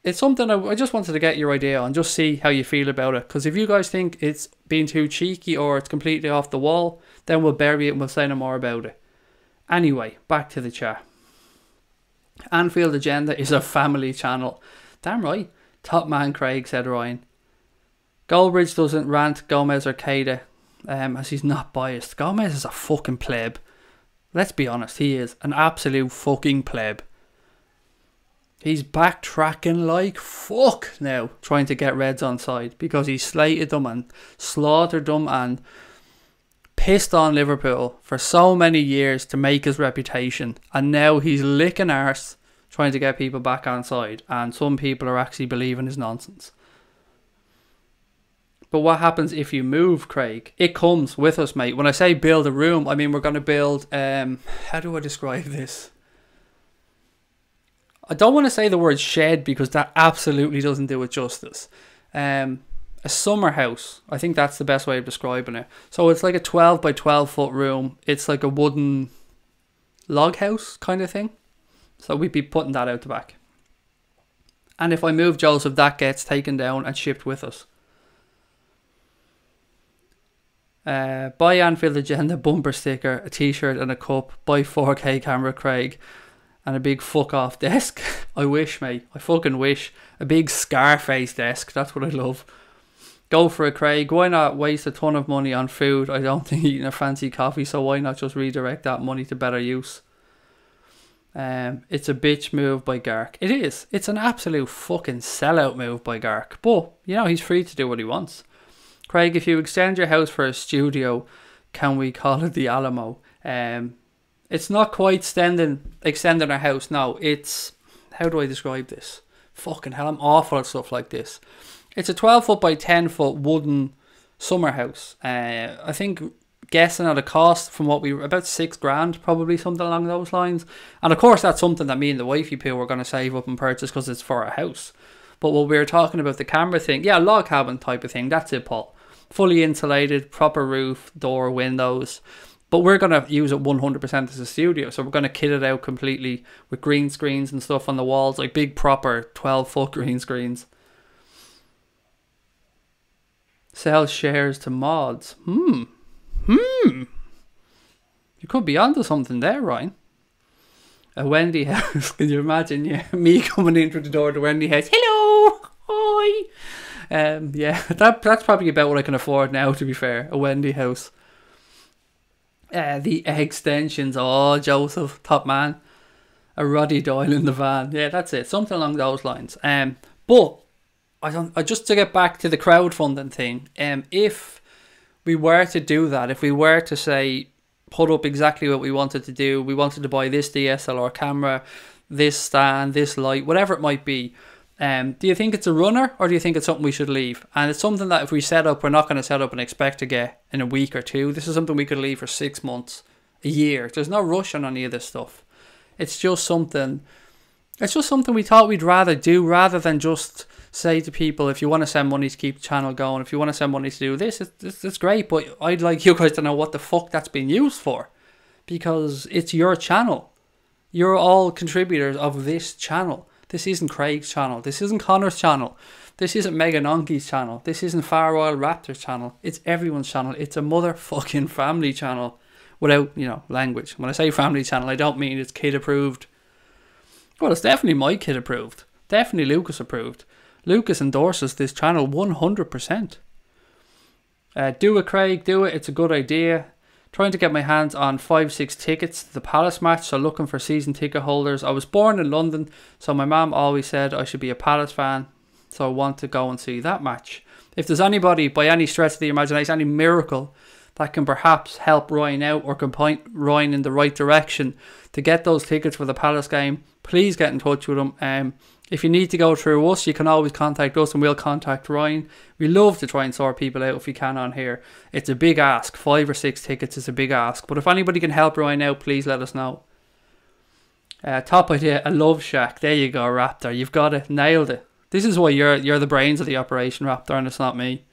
it's something I just wanted to get your idea on, just see how you feel about it. Because if you guys think it's being too cheeky or it's completely off the wall, then we'll bury it and we'll say no more about it. Anyway, back to the chat. Anfield Agenda is a family channel. Damn right. Top man Craig, said Ryan. Goldbridge doesn't rant Gomez or Keita, as he's not biased. Gomez is a fucking pleb. Let's be honest, he is an absolute fucking pleb. He's backtracking like fuck now, trying to get Reds on side, because he slated them and slaughtered them and pissed on Liverpool for so many years to make his reputation, and now he's licking arse trying to get people back on side, and some people are actually believing his nonsense. But what happens if you move, Craig? It comes with us, mate. When I say build a room, I mean we're going to build, how do I describe this? I don't want to say the word shed because that absolutely doesn't do it justice. A summer house. I think that's the best way of describing it. So it's like a 12 by 12 foot room. It's like a wooden log house kind of thing. So we'd be putting that out the back. And if I move Joseph, that gets taken down and shipped with us. Buy Anfield Agenda bumper sticker, a t-shirt and a cup. Buy 4K camera Craig. And a big fuck off desk. I wish, mate. I fucking wish. A big Scarface desk. That's what I love. Go for it, Craig. Why not waste a ton of money on food? I don't think eating a fancy coffee, so why not just redirect that money to better use? It's a bitch move by Gark. It is. It's an absolute fucking sellout move by Gark. But, you know, he's free to do what he wants. Craig, if you extend your house for a studio, can we call it the Alamo? It's not quite extending our house. No, it's... How do I describe this? Fucking hell, I'm awful at stuff like this. It's a 12 foot by 10 foot wooden summer house. I think guessing at a cost from what we were... About $6,000, probably, something along those lines. And of course, that's something that me and the wifey poo were going to save up and purchase because it's for our house. But what we were talking about, the camera thing... Yeah, log cabin type of thing. That's it, Paul. Fully insulated, proper roof, door, windows... But we're going to use it 100% as a studio. So we're going to kit it out completely with green screens and stuff on the walls. Like big proper 12-foot green screens. Sell shares to mods. You could be onto something there, Ryan. A Wendy house. Can you imagine me coming in through the door of the Wendy house? Hello! Hi! Yeah, that's probably about what I can afford now, to be fair. A Wendy house. The extensions. Oh, Joseph, top man. A Roddy Doyle in the van. Yeah, that's it. Something along those lines. But just to get back to the crowdfunding thing. If we were to do that, if we were to say put up exactly what we wanted to do, we wanted to buy this DSLR camera, this stand, this light, whatever it might be. Do you think it's a runner or do you think it's something we should leave? And it's something that if we set up, we're not going to set up and expect to get in a week or two. This is something we could leave for 6 months, a year. There's no rush on any of this stuff. It's just something we thought we'd rather do rather than just say to people, if you want to send money to keep the channel going, if you want to send money to do this, it's great. But I'd like you guys to know what the fuck that's being used for. Because it's your channel. You're all contributors of this channel. This isn't Craig's channel. This isn't Connor's channel. This isn't Megan Onke's channel. This isn't Far Royal Raptor's channel. It's everyone's channel. It's a motherfucking family channel without, language. When I say family channel, I don't mean it's kid approved. Well, it's definitely my kid approved. Definitely Lucas approved. Lucas endorses this channel 100%. Do it, Craig. Do it. It's a good idea. Trying to get my hands on 5-6 tickets to the Palace match, so looking for season ticket holders. I was born in London, so my mum always said I should be a Palace fan, so I want to go and see that match. If there's anybody, by any stretch of the imagination, any miracle that can perhaps help Ryan out or can point Ryan in the right direction to get those tickets for the Palace game, please get in touch with him. If you need to go through us, you can always contact us and we'll contact Ryan. We love to try and sort people out if we can on here. It's a big ask. 5 or 6 tickets is a big ask. But if anybody can help Ryan out, please let us know. Top idea, a love shack. There you go, Raptor. You've got it. Nailed it. This is why you're the brains of the operation, Raptor, and it's not me.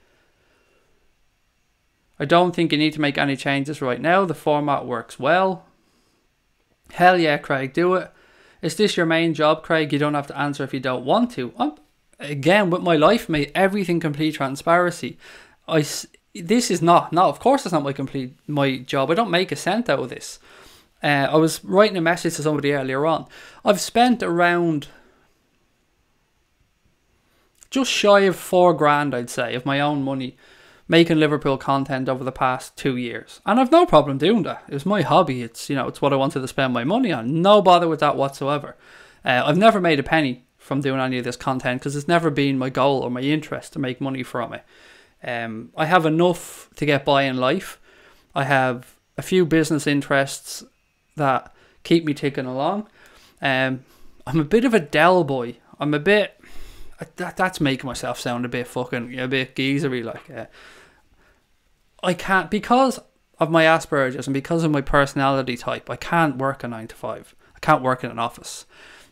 I don't think you need to make any changes right now. The format works well. Hell yeah, Craig, do it. Is this your main job, Craig? You don't have to answer if you don't want to. Again, with my life, mate, everything complete transparency. This is not, no, of course it's not my job. I don't make a cent out of this. I was writing a message to somebody earlier on. I've spent around just shy of $4,000, I'd say, of my own money making Liverpool content over the past 2 years. And I've no problem doing that. It's my hobby. It's, it's what I wanted to spend my money on. No bother with that whatsoever. I've never made a penny from doing any of this content because it's never been my goal or my interest to make money from it. I have enough to get by in life. I have a few business interests that keep me ticking along. I'm a bit of a Dell boy. I'm a bit... That's making myself sound a bit fucking... a bit geezery, like... I can't... Because of my Asperger's and because of my personality type, I can't work a 9 to 5. I can't work in an office.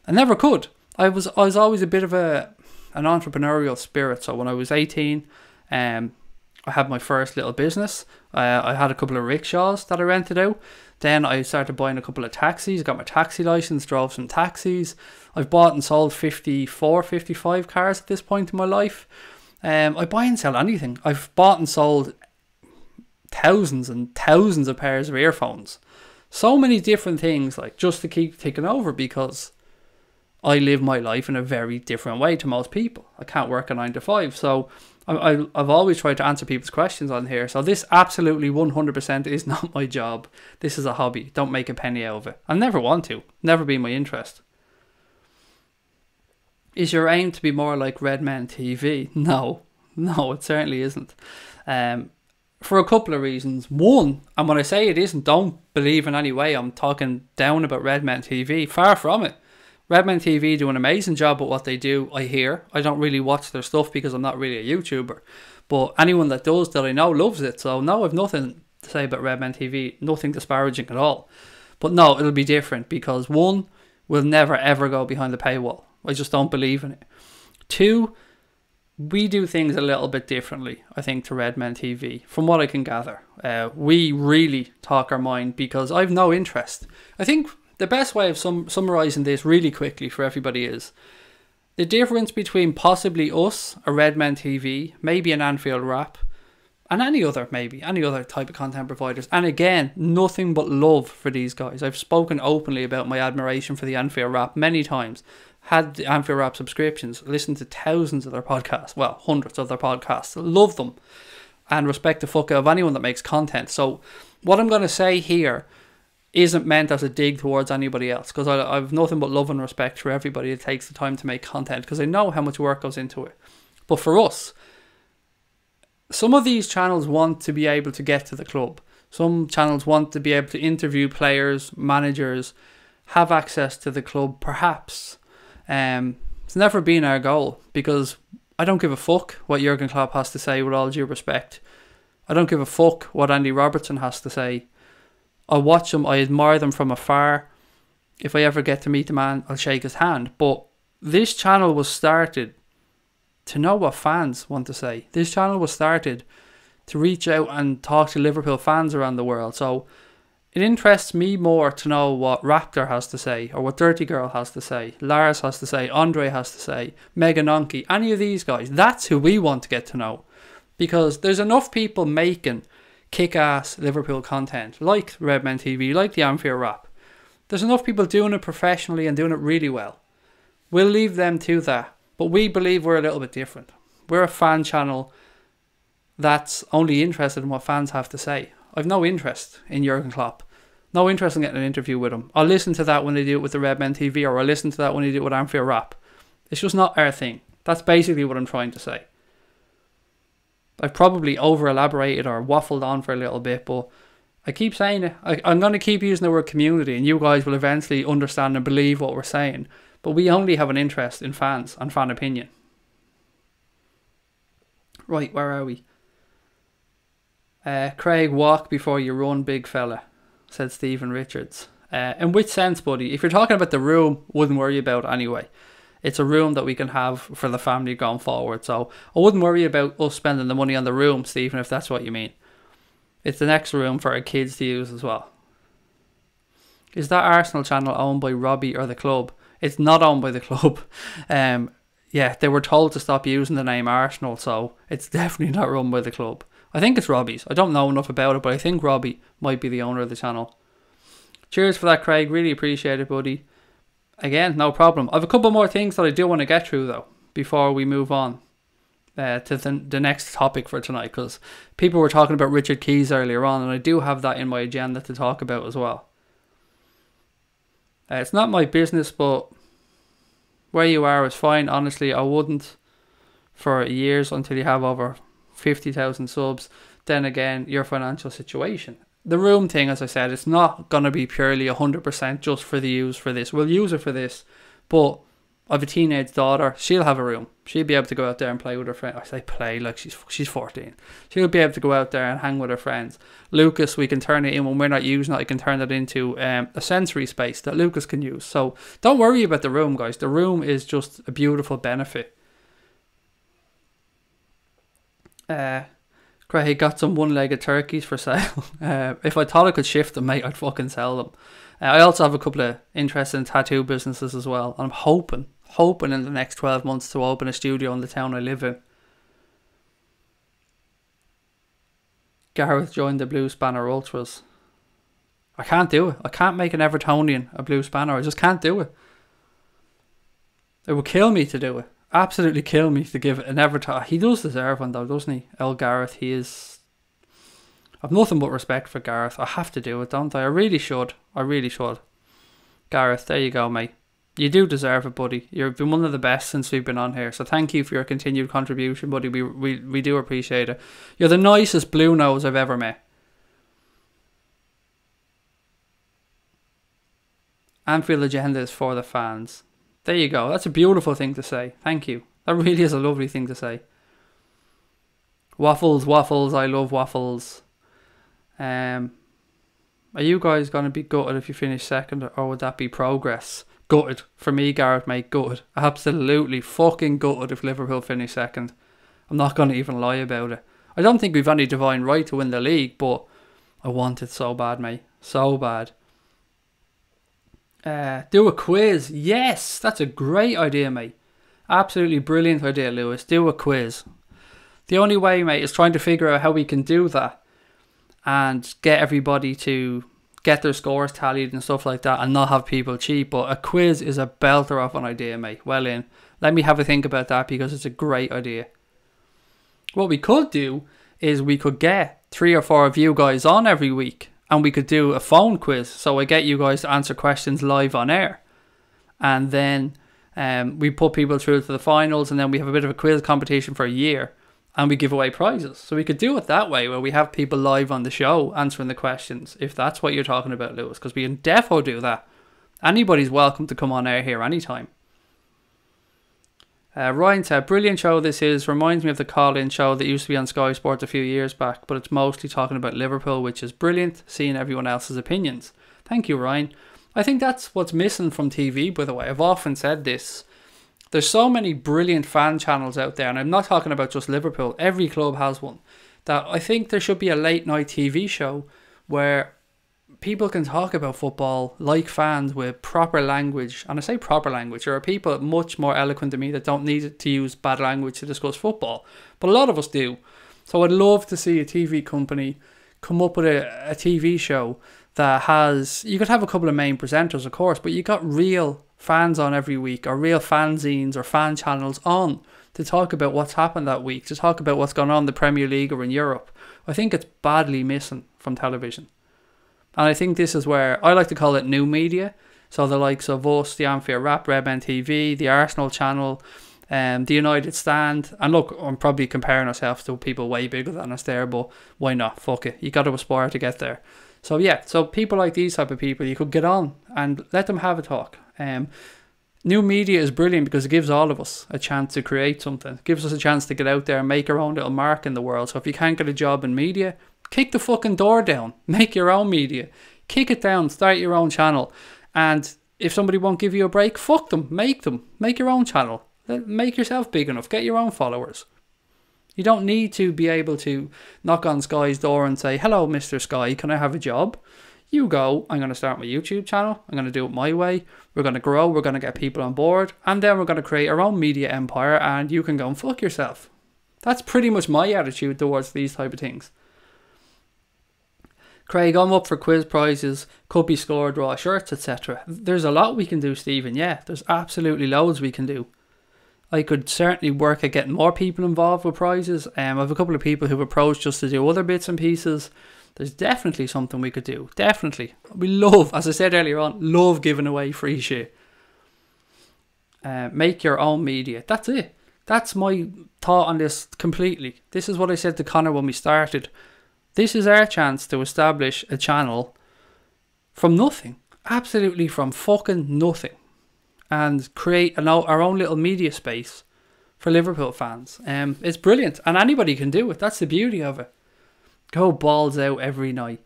I never could. I was always a bit of an entrepreneurial spirit. So when I was 18... I had my first little business. I had a couple of rickshaws that I rented out. Then I started buying a couple of taxis, got my taxi license, drove some taxis. I've bought and sold 54, 55 cars at this point in my life. I buy and sell anything. I've bought and sold thousands and thousands of pairs of earphones. So many different things, like, just to keep ticking over, because I live my life in a very different way to most people. I can't work a 9 to 5, so I've always tried to answer people's questions on here. So this absolutely 100% is not my job. This is a hobby. Don't make a penny out of it. I never want to. Never been my interest. Is your aim to be more like Redmen TV? No, it certainly isn't. For a couple of reasons. One, and when I say it isn't, don't believe in any way I'm talking down about Redmen TV. Far from it. Redmen TV do an amazing job at what they do, I hear. I don't really watch their stuff because I'm not really a YouTuber. But anyone that does, that I know, loves it. So no, I've nothing to say about Redmen TV. Nothing disparaging at all. But no, it'll be different because one, we'll never ever go behind the paywall. I just don't believe in it. Two, we do things a little bit differently, I think, to Redmen TV, from what I can gather. We really talk our mind because I've no interest. I think the best way of summarising this really quickly for everybody is the difference between possibly us, a Redmen TV, maybe an Anfield Wrap, and any other type of content providers. And again, nothing but love for these guys. I've spoken openly about my admiration for the Anfield Wrap many times. Had the Anfield Wrap subscriptions, listened to thousands of their podcasts, well, hundreds of their podcasts, love them, and respect the fuck out of anyone that makes content. So what I'm going to say here isn't meant as a dig towards anybody else, because I've nothing but love and respect for everybody that takes the time to make content, because I know how much work goes into it. But for us, some of these channels want to be able to get to the club. Some channels want to be able to interview players, managers, have access to the club, perhaps. It's never been our goal, because I don't give a fuck what Jurgen Klopp has to say, with all due respect. I don't give a fuck what Andy Robertson has to say. I watch them, I admire them from afar. If I ever get to meet the man, I'll shake his hand. But this channel was started to know what fans want to say. This channel was started to reach out and talk to Liverpool fans around the world. So it interests me more to know what Raptor has to say, or what Dirty Girl has to say, Lars has to say, Andre has to say, Megan Onke, any of these guys. That's who we want to get to know. Because there's enough people making kick-ass Liverpool content, like Redmen TV, like the Anfield Wrap. There's enough people doing it professionally and doing it really well. We'll leave them to that. But we believe we're a little bit different. We're a fan channel that's only interested in what fans have to say. I've no interest in Jurgen Klopp. No interest in getting an interview with him. I'll listen to that when they do it with the Redmen TV, or I'll listen to that when they do it with Anfield Wrap. It's just not our thing. That's basically what I'm trying to say. I've probably over-elaborated or waffled on for a little bit, but I keep saying it. I'm going to keep using the word community, and you guys will eventually understand and believe what we're saying. But we only have an interest in fans and fan opinion. Right, where are we? Craig, walk before you run, big fella, said Stephen Richards. In which sense, buddy? If you're talking about the room, wouldn't worry about it anyway. It's a room that we can have for the family going forward. So I wouldn't worry about us spending the money on the room, Stephen, if that's what you mean. It's the next room for our kids to use as well. Is that Arsenal channel owned by Robbie or the club? It's not owned by the club. Yeah, they were told to stop using the name Arsenal, so it's definitely not run by the club. I think it's Robbie's. I don't know enough about it, but I think Robbie might be the owner of the channel. Cheers for that, Craig. Really appreciate it, buddy. Again, no problem. I have a couple more things that I do want to get through, though, before we move on to the next topic for tonight, because people were talking about Richard Keys earlier on, and I do have that in my agenda to talk about as well. It's not my business, but where you are is fine. Honestly, I wouldn't for years until you have over 50,000 subs. Then again, your financial situation. The room thing, as I said, it's not going to be purely 100% just for the use for this. We'll use it for this, but I have a teenage daughter. She'll have a room. She'll be able to go out there and play with her friends. I say play like she's 14. She'll be able to go out there and hang with her friends. Lucas, we can turn it in when we're not using it. I can turn it into a sensory space that Lucas can use. So don't worry about the room, guys. The room is just a beautiful benefit. Craig got some one-legged turkeys for sale. If I thought I could shift them, mate, I'd fucking sell them. I also have a couple of interesting tattoo businesses as well. And I'm hoping in the next 12 months to open a studio in the town I live in. Gareth joined the Blue Spanner Ultras. I can't do it. I can't make an Evertonian a Blue Spanner. I just can't do it. It would kill me to do it. Absolutely kill me to give an Everton. He does deserve one though, doesn't he? El Gareth, he is... I've nothing but respect for Gareth. I have to do it, don't I? I really should. I really should. Gareth, there you go, mate. You do deserve it, buddy. You've been one of the best since we've been on here. So thank you for your continued contribution, buddy. We do appreciate it. You're the nicest blue nose I've ever met. Anfield Agenda is for the fans. There you go. That's a beautiful thing to say. Thank you. That really is a lovely thing to say. Waffles, waffles. I love waffles. Are you guys going to be gutted if you finish second, or would that be progress? Gutted. For me, Gareth, mate, gutted. Absolutely fucking gutted if Liverpool finish second. I'm not going to even lie about it. I don't think we've any divine right to win the league, but I want it so bad, mate. So bad. Do a quiz. Yes, that's a great idea, mate. Absolutely brilliant idea, Lewis. Do a quiz. The only way, mate, is trying to figure out how we can do that and get everybody to get their scores tallied and stuff like that and not have people cheat. But a quiz is a belter of an idea, mate. Well in. Let me have a think about that because it's a great idea. What we could do is we could get 3 or 4 of you guys on every week and we could do a phone quiz. So I get you guys to answer questions live on air. And then we put people through to the finals and then we have a bit of a quiz competition for a year. And we give away prizes. So we could do it that way where we have people live on the show answering the questions. If that's what you're talking about, Lewis. Because we can defo do that. Anybody's welcome to come on air here anytime. Ryan said, brilliant show this is. Reminds me of the call-in show that used to be on Sky Sports a few years back. But it's mostly talking about Liverpool, which is brilliant. Seeing everyone else's opinions. Thank you, Ryan. I think that's what's missing from TV, by the way. I've often said this. There's so many brilliant fan channels out there, and I'm not talking about just Liverpool. Every club has one. That I think there should be a late night TV show where people can talk about football like fans with proper language. And I say proper language. There are people much more eloquent than me that don't need to use bad language to discuss football. But a lot of us do. So I'd love to see a TV company come up with a TV show that has... You could have a couple of main presenters, of course, but you got real fans on every week, or real fanzines or fan channels on to talk about what's happened that week, to talk about what's gone on in the Premier League or in Europe. I think it's badly missing from television. And I think this is where I like to call it new media. So the likes of us, the Anfield Rap, Redmen TV, the Arsenal channel, the United Stand. And look, I'm probably comparing ourselves to people way bigger than us there, but why not? Fuck it. You got to aspire to get there. So yeah, so people like these type of people, you could get on and let them have a talk. New media is brilliant because it gives all of us a chance to create something. It gives us a chance to get out there and make our own little mark in the world. So if you can't get a job in media, kick the fucking door down. Make your own media. Kick it down. Start your own channel. And if somebody won't give you a break, fuck them. Make them. Make your own channel. Make yourself big enough. Get your own followers. You don't need to be able to knock on Sky's door and say, hello, Mr. Sky, can I have a job? You go, I'm going to start my YouTube channel. I'm going to do it my way. We're going to grow. We're going to get people on board. And then we're going to create our own media empire and you can go and fuck yourself. That's pretty much my attitude towards these type of things. Craig, I'm up for quiz prizes, could be scored, raw shirts, etc. There's a lot we can do, Stephen. Yeah, there's absolutely loads we can do. I could certainly work at getting more people involved with prizes. I have a couple of people who've approached just to do other bits and pieces. There's definitely something we could do. Definitely. We love, as I said earlier on, love giving away free shit. Make your own media. That's it. That's my thought on this completely. This is what I said to Connor when we started. This is our chance to establish a channel from nothing. Absolutely from fucking nothing. And create our own little media space for Liverpool fans. It's brilliant. And anybody can do it. That's the beauty of it. Go balls out every night.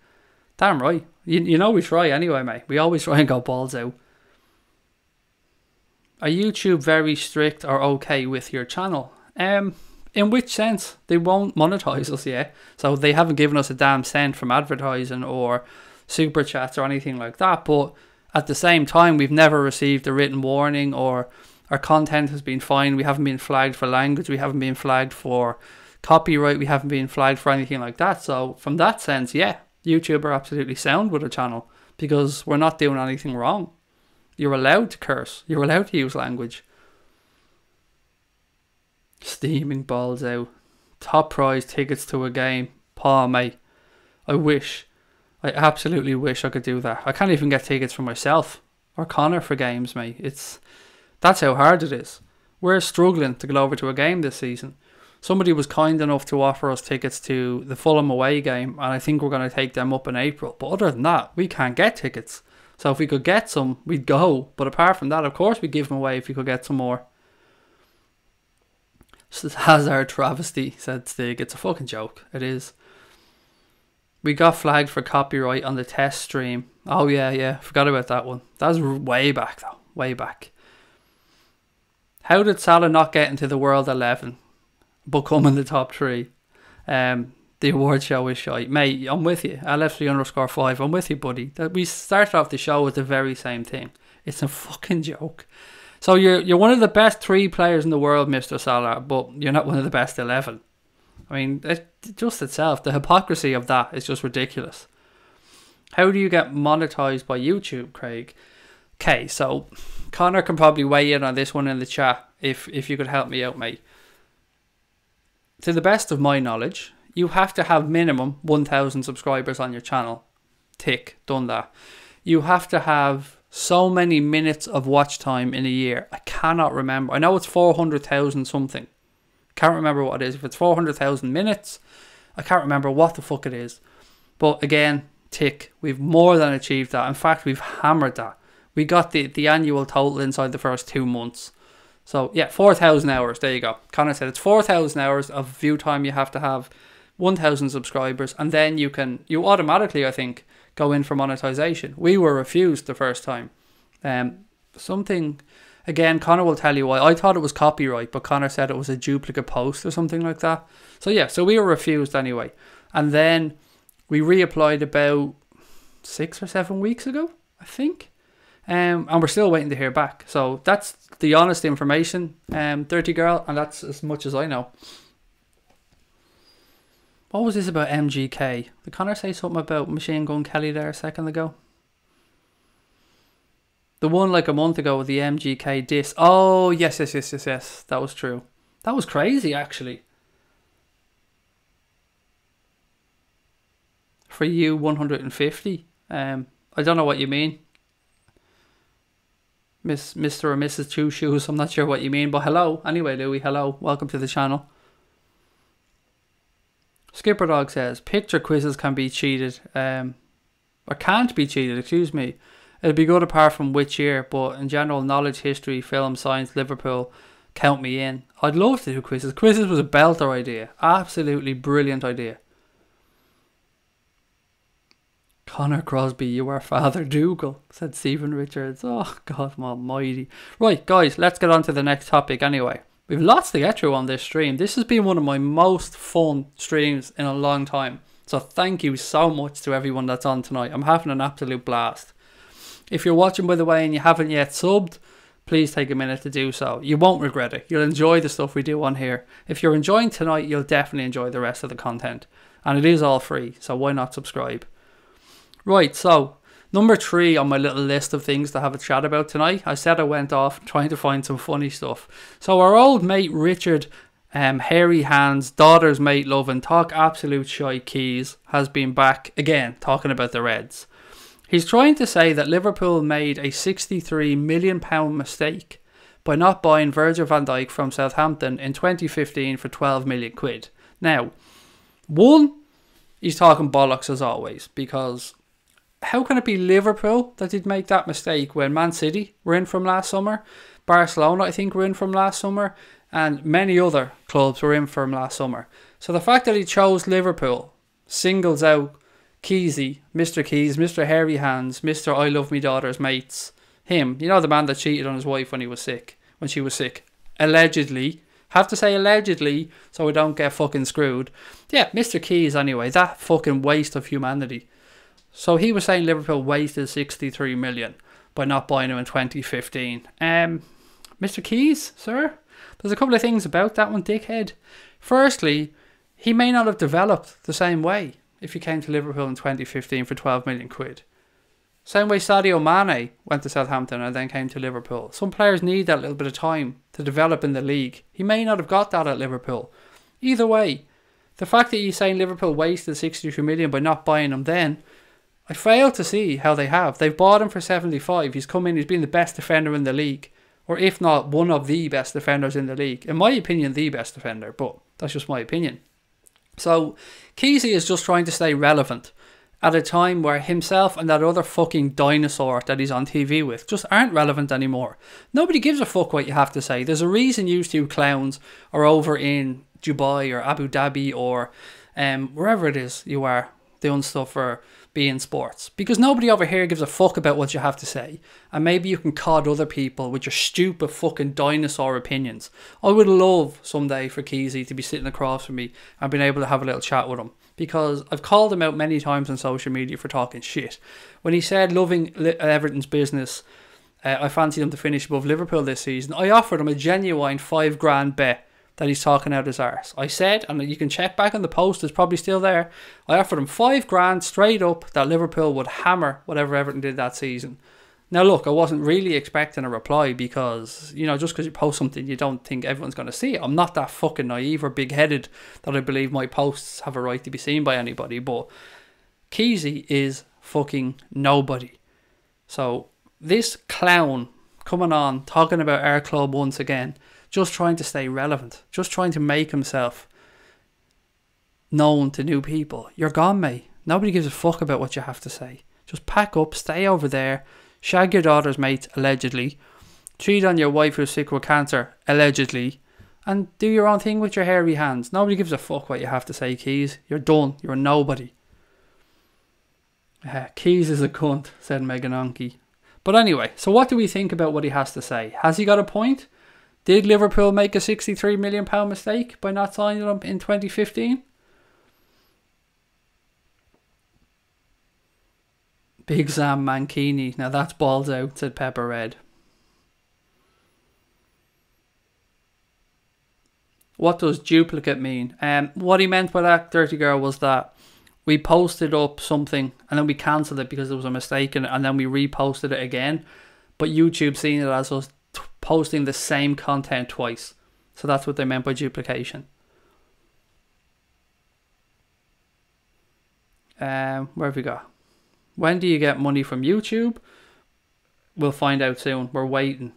Damn right. You know we try anyway, mate. We always try and go balls out. Are YouTube very strict or okay with your channel? In which sense? They won't monetize us yet. So they haven't given us a damn cent from advertising or super chats or anything like that. But at the same time, we've never received a written warning or our content has been fine. We haven't been flagged for language. We haven't been flagged for copyright. We haven't been flagged for anything like that. So from that sense, yeah, YouTube are absolutely sound with a channel because we're not doing anything wrong. You're allowed to curse. You're allowed to use language. Steaming balls out. Top prize tickets to a game. Paw, mate. I absolutely wish I could do that. I can't even get tickets for myself or Connor for games, mate. That's how hard it is. We're struggling to get over to a game this season. Somebody was kind enough to offer us tickets to the Fulham away game, and I think we're going to take them up in April. But other than that, we can't get tickets. So if we could get some, we'd go. But apart from that, of course, we'd give them away if we could get some more. Hazard travesty, said Stig. It's a fucking joke. It is. We got flagged for copyright on the test stream. Oh, yeah. Forgot about that one. That was way back, though. Way back. How did Salah not get into the World 11, but come in the top 3? The award show is shite. Mate, I'm with you. LFC_5. I'm with you, buddy. We started off the show with the very same thing. It's a fucking joke. So you're one of the best 3 players in the world, Mr. Salah, but you're not one of the best 11. I mean, just itself, the hypocrisy of that is just ridiculous. How do you get monetized by YouTube, Craig? Okay, so Connor can probably weigh in on this one in the chat if you could help me out, mate. To the best of my knowledge, you have to have minimum 1,000 subscribers on your channel. Tick, done that. You have to have so many minutes of watch time in a year. I cannot remember. I know it's 400,000 something. Can't remember what it is. If it's 400,000 minutes, I can't remember what the fuck it is. But again, tick. We've more than achieved that. In fact, we've hammered that. We got the annual total inside the first 2 months. So yeah, 4,000 hours. There you go. Connor said it's 4,000 hours of view time you have to have, 1,000 subscribers, and then you automatically, I think, go in for monetization. We were refused the first time. Again, Connor will tell you why. I thought it was copyright, but Connor said it was a duplicate post or something like that. So yeah, so we were refused anyway. And then we reapplied about 6 or 7 weeks ago, I think. And we're still waiting to hear back. So that's the honest information, Dirty Girl, and that's as much as I know. What was this about MGK? Did Connor say something about Machine Gun Kelly there a second ago? The one like a month ago with the MGK diss. Oh, yes. That was true. That was crazy, actually. For you, 150. I don't know what you mean. Mr. or Mrs. Two Shoes. I'm not sure what you mean, but hello. Anyway, Louis, hello. Welcome to the channel. Skipper Dog says, picture quizzes can be cheated. Or can't be cheated, excuse me. It'd be good apart from which year, but in general, knowledge, history, film, science, Liverpool, count me in. I'd love to do quizzes. Quizzes was a belter idea. Absolutely brilliant idea. Connor Crosby, you are Father Dougal, said Stephen Richards. Oh, God almighty. Right, guys, let's get on to the next topic anyway. We've lots to get through on this stream. This has been one of my most fun streams in a long time. So thank you so much to everyone that's on tonight. I'm having an absolute blast. If you're watching, by the way, and you haven't yet subbed, please take a minute to do so. You won't regret it. You'll enjoy the stuff we do on here. If you're enjoying tonight, you'll definitely enjoy the rest of the content. And it is all free, so why not subscribe? Right, so number 3 on my little list of things to have a chat about tonight. I said I went off trying to find some funny stuff. So our old mate Richard, hairy hands, daughter's mate loving, talk absolute shite Keys, has been back again talking about the Reds. He's trying to say that Liverpool made a £63 million mistake by not buying Virgil van Dijk from Southampton in 2015 for 12 million quid. Now, one, he's talking bollocks as always, because how can it be Liverpool that did make that mistake when Man City were in from last summer, Barcelona I think were in from last summer, and many other clubs were in from last summer. So the fact that he chose Liverpool singles out Keysy, Mr. Keys, Mr. Hairy Hands, Mr. I Love Me Daughter's mates, him, you know, the man that cheated on his wife when she was sick, allegedly. Have to say allegedly so we don't get fucking screwed. Yeah, Mr. Keys anyway, that fucking waste of humanity. So he was saying Liverpool wasted 63 million by not buying him in 2015. Mr. Keys, sir, there's a couple of things about that one, dickhead. Firstly, he may not have developed the same way if he came to Liverpool in 2015 for 12 million quid. Same way Sadio Mane went to Southampton and then came to Liverpool. Some players need that little bit of time to develop in the league. He may not have got that at Liverpool. Either way, the fact that you're saying Liverpool wasted 63 million by not buying him then, I fail to see how they have. They've bought him for 75. He's come in, he's been the best defender in the league. Or if not, one of the best defenders in the league. In my opinion, the best defender, but that's just my opinion. So, Kesey is just trying to stay relevant at a time where himself and that other fucking dinosaur that he's on TV with just aren't relevant anymore. Nobody gives a fuck what you have to say. There's a reason you two clowns are over in Dubai or Abu Dhabi or wherever it is you are doing stuff for being sports. Because nobody over here gives a fuck about what you have to say. And maybe you can cod other people with your stupid fucking dinosaur opinions. I would love someday for Keezy to be sitting across from me and being able to have a little chat with him. Because I've called him out many times on social media for talking shit. When he said loving Everton's business, I fancied him to finish above Liverpool this season, I offered him a genuine £5,000 bet that he's talking out his arse. I said, and you can check back on the post, it's probably still there, I offered him £5,000 straight up that Liverpool would hammer whatever Everton did that season. Now look, I wasn't really expecting a reply because, you know, just because you post something you don't think everyone's going to see it. I'm not that fucking naive or big-headed that I believe my posts have a right to be seen by anybody, but Keezy is fucking nobody. So this clown coming on, talking about our club once again, just trying to stay relevant, just trying to make himself known to new people. You're gone, mate. Nobody gives a fuck about what you have to say. Just pack up, stay over there, shag your daughter's mate, allegedly, cheat on your wife who's sick with cancer, allegedly, and do your own thing with your hairy hands. Nobody gives a fuck what you have to say, Keys. You're done. You're a nobody. Keys is a cunt, said Megan Onke. But anyway, so what do we think about what he has to say? Has he got a point? Did Liverpool make a £63 million mistake by not signing him in 2015? Big Sam Mankini. Now that's balls out, said Pepper Red. What does duplicate mean? What he meant by that, Dirty Girl, was that we posted up something and then we cancelled it because there was a mistake in it, and then we reposted it again. But YouTube seen it as us posting the same content twice. So that's what they meant by duplication. Where have we got? When do you get money from YouTube? We'll find out soon. We're waiting.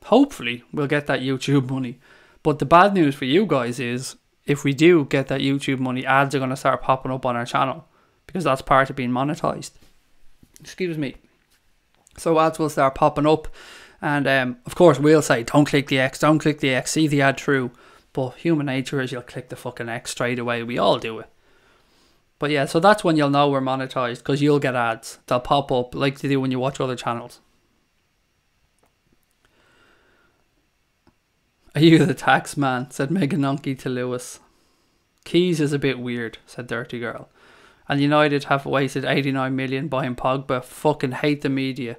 Hopefully we'll get that YouTube money. But the bad news for you guys is, if we do get that YouTube money, ads are going to start popping up on our channel, because that's part of being monetized. Excuse me. So ads will start popping up. And of course we'll say, don't click the X, don't click the X, see the ad through. But human nature is you'll click the fucking X straight away. We all do it. But yeah, so that's when you'll know we're monetized, because you'll get ads. They'll pop up like they do when you watch other channels. Are you the tax man? Said Meganonki to Lewis. Keys is a bit weird, said Dirty Girl. And United have wasted 89 million buying Pogba. Fucking hate the media,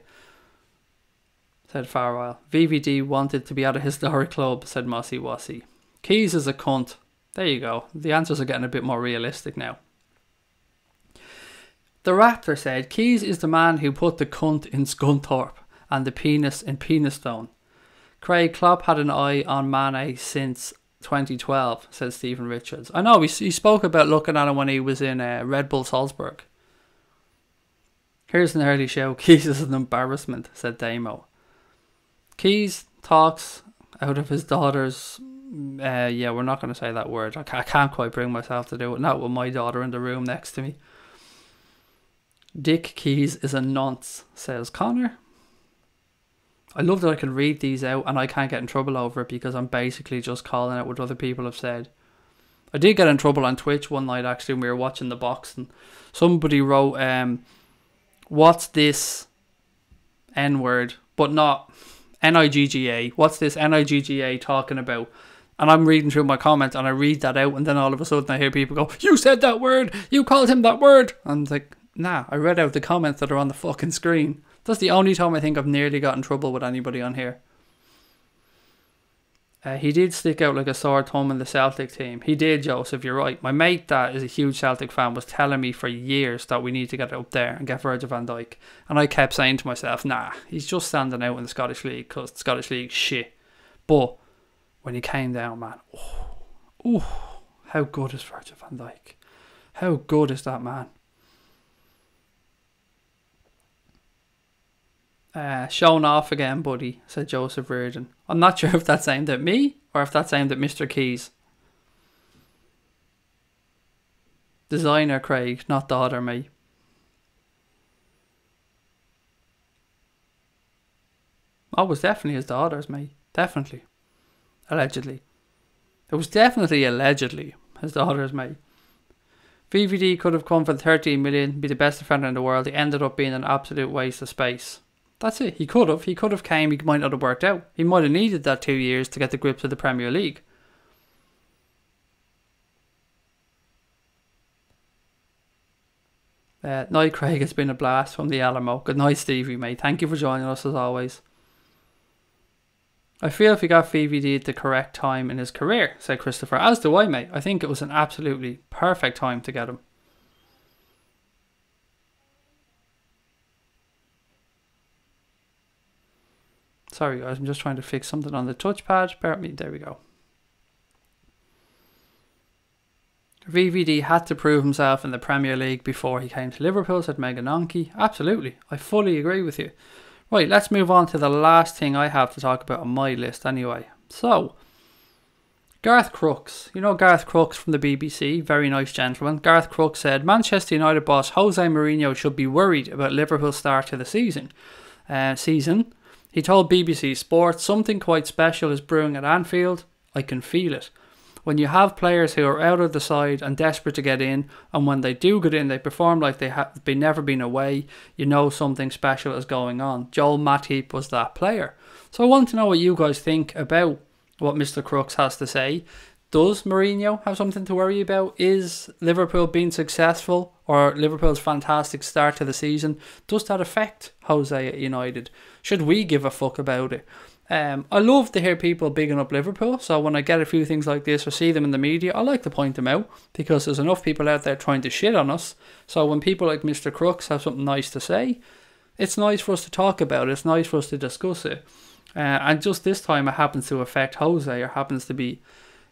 said Farwell. VVD wanted to be at a historic club, said Mossy Wassy. Keys is a cunt. There you go. The answers are getting a bit more realistic now. The Raptor said, Keys is the man who put the cunt in Scunthorpe and the penis in Penistone. Craig Klopp had an eye on Mane since 2012, said Stephen Richards. I know, he spoke about looking at him when he was in Red Bull Salzburg. Here's an early show. Keys is an embarrassment, said Damo. Keys talks out of his daughter's... yeah, we're not going to say that word. I can't quite bring myself to do it. Not with my daughter in the room next to me. Dick Keys is a nonce, says Connor. I love that I can read these out and I can't get in trouble over it because I'm basically just calling out what other people have said. I did get in trouble on Twitch one night actually when we were watching the box and somebody wrote, what's this N-word, but not N-I-G-G-A. What's this N-I-G-G-A talking about? And I'm reading through my comments and I read that out and then all of a sudden I hear people go, you said that word, you called him that word. And I'm like, nah, I read out the comments that are on the fucking screen. That's the only time I think I've nearly got in trouble with anybody on here. He did stick out like a sore thumb in the Celtic team. He did, Joseph, you're right. My mate that is a huge Celtic fan was telling me for years that we need to get up there and get Virgil van Dijk. And I kept saying to myself, nah, he's just standing out in the Scottish League because the Scottish League's shit. But when he came down, man, how good is Virgil van Dijk? How good is that man? Showing off again, buddy, said Joseph Reardon. I'm not sure if that's aimed at me or if that's aimed at Mr. Keys. Designer Craig, not daughter me. Oh, it was definitely his daughter's, mate. Definitely. Allegedly. It was definitely allegedly his daughter's, mate. VVD could have come for 13 million, be the best defender in the world. He ended up being an absolute waste of space. That's it. He could have came. He might not have worked out. He might have needed that 2 years to get the grips of the Premier League. Night Craig, has been a blast from the Alamo. Good night, Stevie, mate. Thank you for joining us as always. I feel if he got VVD at the correct time in his career, said Christopher. As do I, mate. I think it was an absolutely perfect time to get him. Sorry guys, I'm just trying to fix something on the touchpad. Bear with me, there we go. VVD had to prove himself in the Premier League before he came to Liverpool, said Meganonki. Absolutely, I fully agree with you. Right, let's move on to the last thing I have to talk about on my list anyway. So, Gareth Crooks. You know Gareth Crooks from the BBC, very nice gentleman. Gareth Crooks said, Manchester United boss Jose Mourinho should be worried about Liverpool's start to the season. He told BBC Sport, something quite special is brewing at Anfield. I can feel it. When you have players who are out of the side and desperate to get in, and when they do get in, they perform like they've never been away, you know something special is going on. Joel Matip was that player. So I want to know what you guys think about what Mr. Crooks has to say. Does Mourinho have something to worry about? Is Liverpool being successful or Liverpool's fantastic start to the season? Does that affect Jose at United? Should we give a fuck about it? I love to hear people bigging up Liverpool, so when I get a few things like this or see them in the media, I like to point them out because there's enough people out there trying to shit on us. So when people like Mr. Crooks have something nice to say, it's nice for us to talk about it, it's nice for us to discuss it. And just this time it happens to affect Jose, or happens to be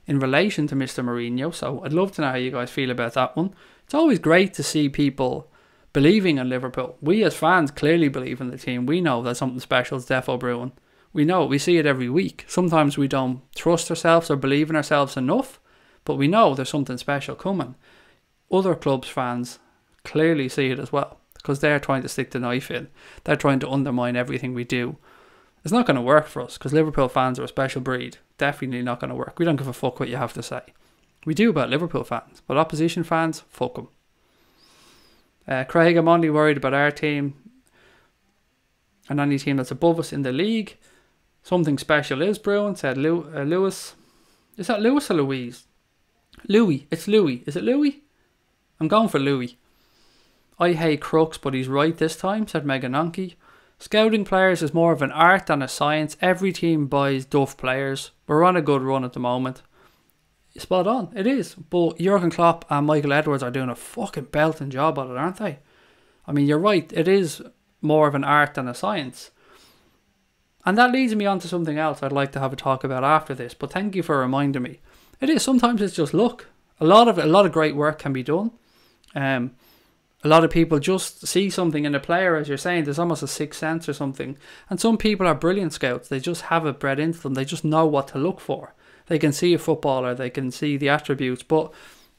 in relation to Mr. Mourinho, so I'd love to know how you guys feel about that one. It's always great to see people believing in Liverpool. We as fans clearly believe in the team. We know that something special is defo brewing. We know it. We see it every week. Sometimes we don't trust ourselves or believe in ourselves enough, but we know there's something special coming. Other clubs' fans clearly see it as well because they're trying to stick the knife in. They're trying to undermine everything we do. It's not going to work for us because Liverpool fans are a special breed. Definitely not going to work. We don't give a fuck what you have to say. We do about Liverpool fans, but opposition fans, fuck them. Craig, I'm only worried about our team and any team that's above us in the league. Something special is brewing, said Lewis. Is that Lewis or Louise? Louis. It's Louis. Is it Louis? I'm going for Louis. I hate crooks, but he's right this time, said Megan Anki. Scouting players is more of an art than a science. Every team buys duff players. We're on a good run at the moment. Spot on, it is. But Jurgen Klopp and Michael Edwards are doing a fucking belting job at it, aren't they? I mean, you're right. It is more of an art than a science. And that leads me on to something else I'd like to have a talk about after this. But thank you for reminding me. It is. Sometimes it's just luck. A lot of great work can be done. A lot of people just see something in a player, as you're saying. There's almost a sixth sense or something. And some people are brilliant scouts. They just have it bred into them. They just know what to look for. They can see a footballer. They can see the attributes. But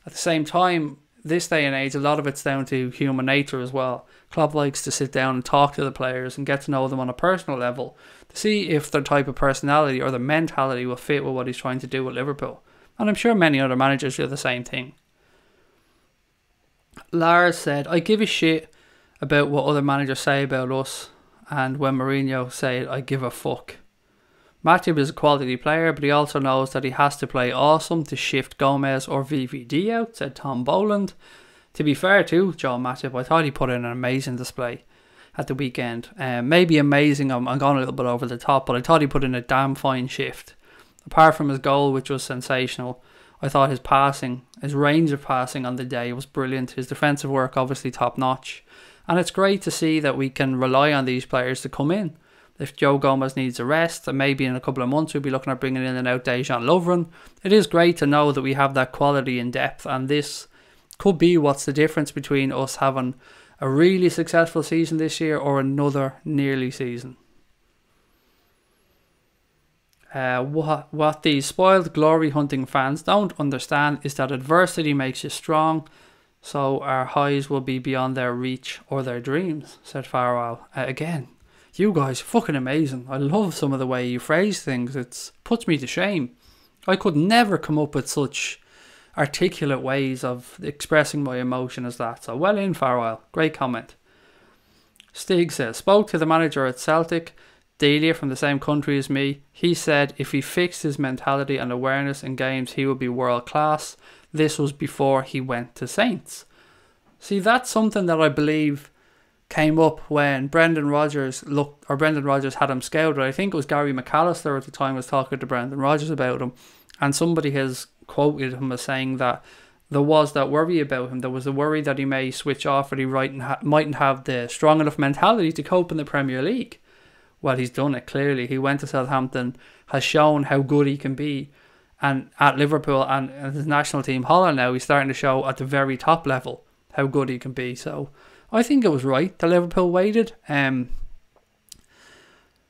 at the same time, this day and age, a lot of it's down to human nature as well. Klopp likes to sit down and talk to the players and get to know them on a personal level to see if their type of personality or their mentality will fit with what he's trying to do at Liverpool. And I'm sure many other managers do the same thing. Lars said, I give a shit about what other managers say about us, and when Mourinho said, I give a fuck. Matip is a quality player, but he also knows that he has to play awesome to shift Gomez or VVD out, said Tom Boland. To be fair to John Matip, I thought he put in an amazing display at the weekend. Maybe amazing, I'm going a little bit over the top, but I thought he put in a damn fine shift. Apart from his goal, which was sensational, I thought his passing, his range of passing on the day was brilliant. His defensive work obviously top notch. And it's great to see that we can rely on these players to come in. If Joe Gomez needs a rest, and maybe in a couple of months we'll be looking at bringing in and out Dejan Lovren. It is great to know that we have that quality and depth, and this could be what's the difference between us having a really successful season this year or another nearly season. What these spoiled glory hunting fans don't understand is that adversity makes you strong, so our highs will be beyond their reach or their dreams, said Farwell. Again, you guys are fucking amazing. I love some of the way you phrase things. It puts me to shame. I could never come up with such articulate ways of expressing my emotion as that. So well in, Farwell. Great comment. Stig says, spoke to the manager at Celtic, Delia, from the same country as me. He said if he fixed his mentality and awareness in games, he would be world class. This was before he went to Saints. See, that's something that I believe came up when Brendan Rodgers had him scouted. I think it was Gary McAllister at the time was talking to Brendan Rodgers about him, and somebody has quoted him as saying that there was that worry about him. There was a worry that he may switch off, or he mightn't have the strong enough mentality to cope in the Premier League. Well, he's done it clearly. He went to Southampton, has shown how good he can be, and at Liverpool and his national team Holland now, he's starting to show at the very top level how good he can be. So I think it was right that Liverpool waited.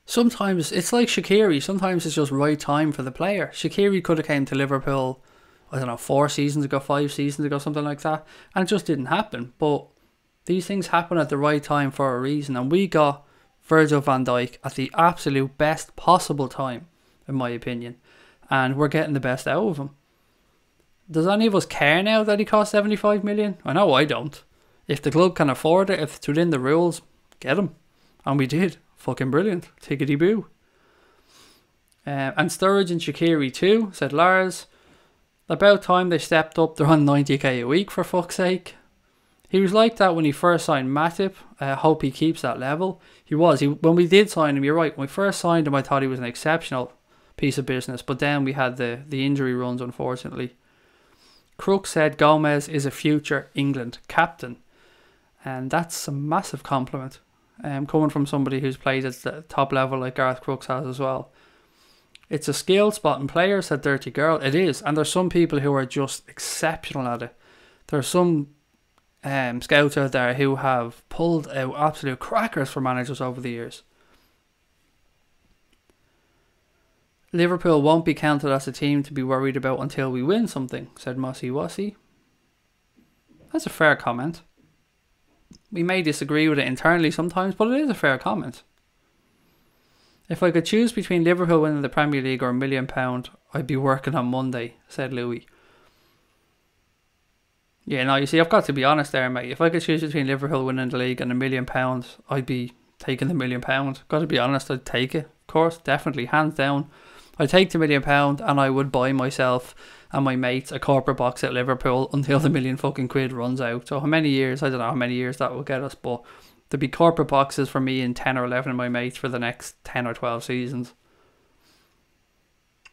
Sometimes it's like Shaqiri. Sometimes it's just right time for the player. Shaqiri could have came to Liverpool, I don't know, 4 seasons ago, 5 seasons ago, something like that, and it just didn't happen. But these things happen at the right time for a reason, and we got Virgil van Dijk at the absolute best possible time, in my opinion, and we're getting the best out of him. Does any of us care now that he cost 75 million? I know I don't. If the club can afford it, if it's within the rules, get him. And we did. Fucking brilliant. Tickety boo. And Sturridge and Shaqiri too, said Lars. About time they stepped up. They're on 90k a week, for fuck's sake. He was like that when he first signed Matip. I hope he keeps that level. He was. When we did sign him, you're right. When we first signed him, I thought he was an exceptional piece of business. But then we had the injury runs, unfortunately. Crook said Gomez is a future England captain. And that's a massive compliment. Coming from somebody who's played at the top level like Gareth Crooks has as well. It's a skill spotting player, said Dirty Girl. It is. And there's some people who are just exceptional at it. There are some scouts out there who have pulled out absolute crackers for managers over the years. Liverpool won't be counted as a team to be worried about until we win something, said Mossy Wassy. That's a fair comment. We may disagree with it internally sometimes, but it is a fair comment. If I could choose between Liverpool winning the Premier League or £1 million, I'd be working on Monday, said Louis. Yeah, no, you see, I've got to be honest there, mate. If I could choose between Liverpool winning the league and £1 million, I'd be taking the £1 million. Got to be honest, I'd take it. Of course, definitely, hands down. I'd take the £1 million and I would buy myself and my mates a corporate box at Liverpool until the £1 million runs out. So how many years? I don't know how many years that will get us, but there'd be corporate boxes for me and 10 or 11 of my mates for the next 10 or 12 seasons.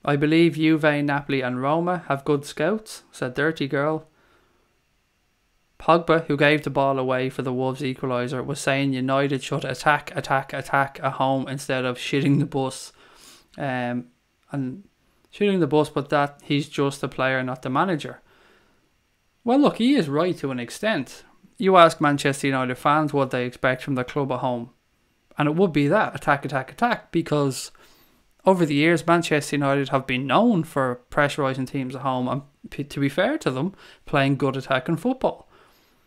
I believe Juve, Napoli and Roma have good scouts, said Dirty Girl. Pogba, who gave the ball away for the Wolves equaliser, was saying United should attack at home instead of shitting the bus. And shooting the bus, but that he's just a player, not the manager. Well, look, he is right to an extent. You ask Manchester United fans what they expect from the club at home, and it would be that, attack, because over the years, Manchester United have been known for pressurising teams at home, and to be fair to them, playing good attacking football.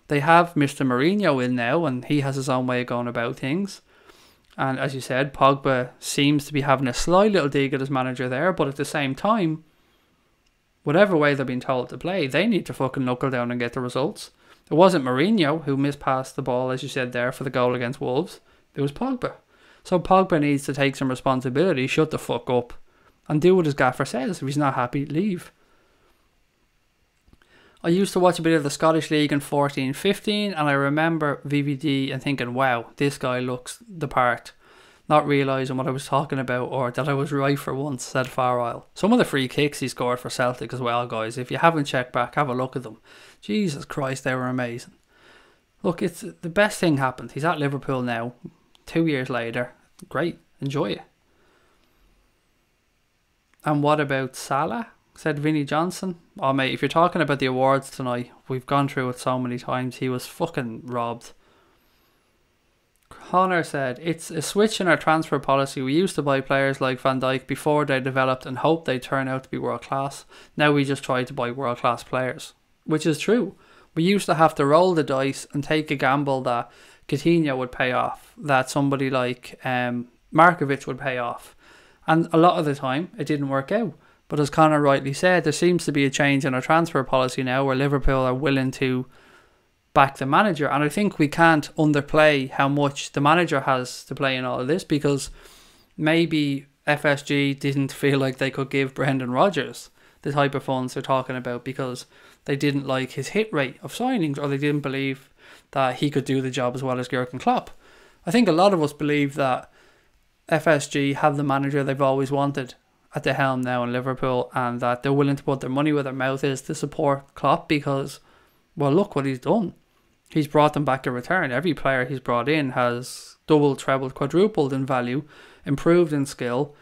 They have Mr. Mourinho in now, and he has his own way of going about things. And as you said, Pogba seems to be having a sly little dig at his manager there, but at the same time, whatever way they're being told to play, they need to fucking knuckle down and get the results. It wasn't Mourinho who mispassed the ball, as you said there, for the goal against Wolves. It was Pogba. So Pogba needs to take some responsibility, shut the fuck up, and do what his gaffer says. If he's not happy, leave. I used to watch a bit of the Scottish League in 14-15, and I remember VVD and thinking, wow, this guy looks the part. Not realising what I was talking about, or that I was right for once, said Farrell. Some of the free kicks he scored for Celtic as well, guys. If you haven't checked back, have a look at them. Jesus Christ, they were amazing. Look, it's the best thing happened. He's at Liverpool now, 2 years later. Great, enjoy it. And what about Salah? Said Vinnie Johnson. Oh mate, if you're talking about the awards tonight, we've gone through it so many times. He was fucking robbed. Connor said, it's a switch in our transfer policy. We used to buy players like Van Dijk before they developed and hope they turn out to be world class. Now we just try to buy world class players. Which is true. We used to have to roll the dice and take a gamble that Coutinho would pay off, that somebody like Markovic would pay off. And a lot of the time, it didn't work out. But as Connor rightly said, there seems to be a change in our transfer policy now where Liverpool are willing to back the manager. And I think we can't underplay how much the manager has to play in all of this, because maybe FSG didn't feel like they could give Brendan Rodgers the type of funds they're talking about because they didn't like his hit rate of signings, or they didn't believe that he could do the job as well as Jurgen Klopp. I think a lot of us believe that FSG have the manager they've always wanted at the helm now in Liverpool, and that they're willing to put their money where their mouth is to support Klopp because, well, look what he's done. He's brought them back a return. Every player he's brought in has doubled, trebled, quadrupled in value, improved in skill.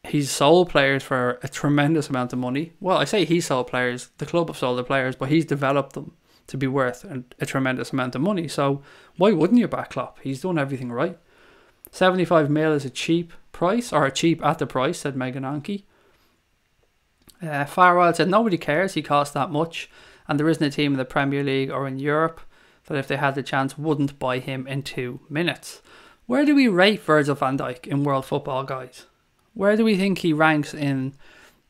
He's sold players for a tremendous amount of money. Well, I say he sold players, the club have sold the players, but he's developed them to be worth a tremendous amount of money. So why wouldn't you back Klopp? He's done everything right. 75 mil is a cheap price, or a cheap at the price, said Megan Anke. Farwell said nobody cares he cost that much, and there isn't a team in the Premier League or in Europe that if they had the chance wouldn't buy him in 2 minutes. Where do we rate Virgil van Dijk in world football, guys? Where do we think he ranks in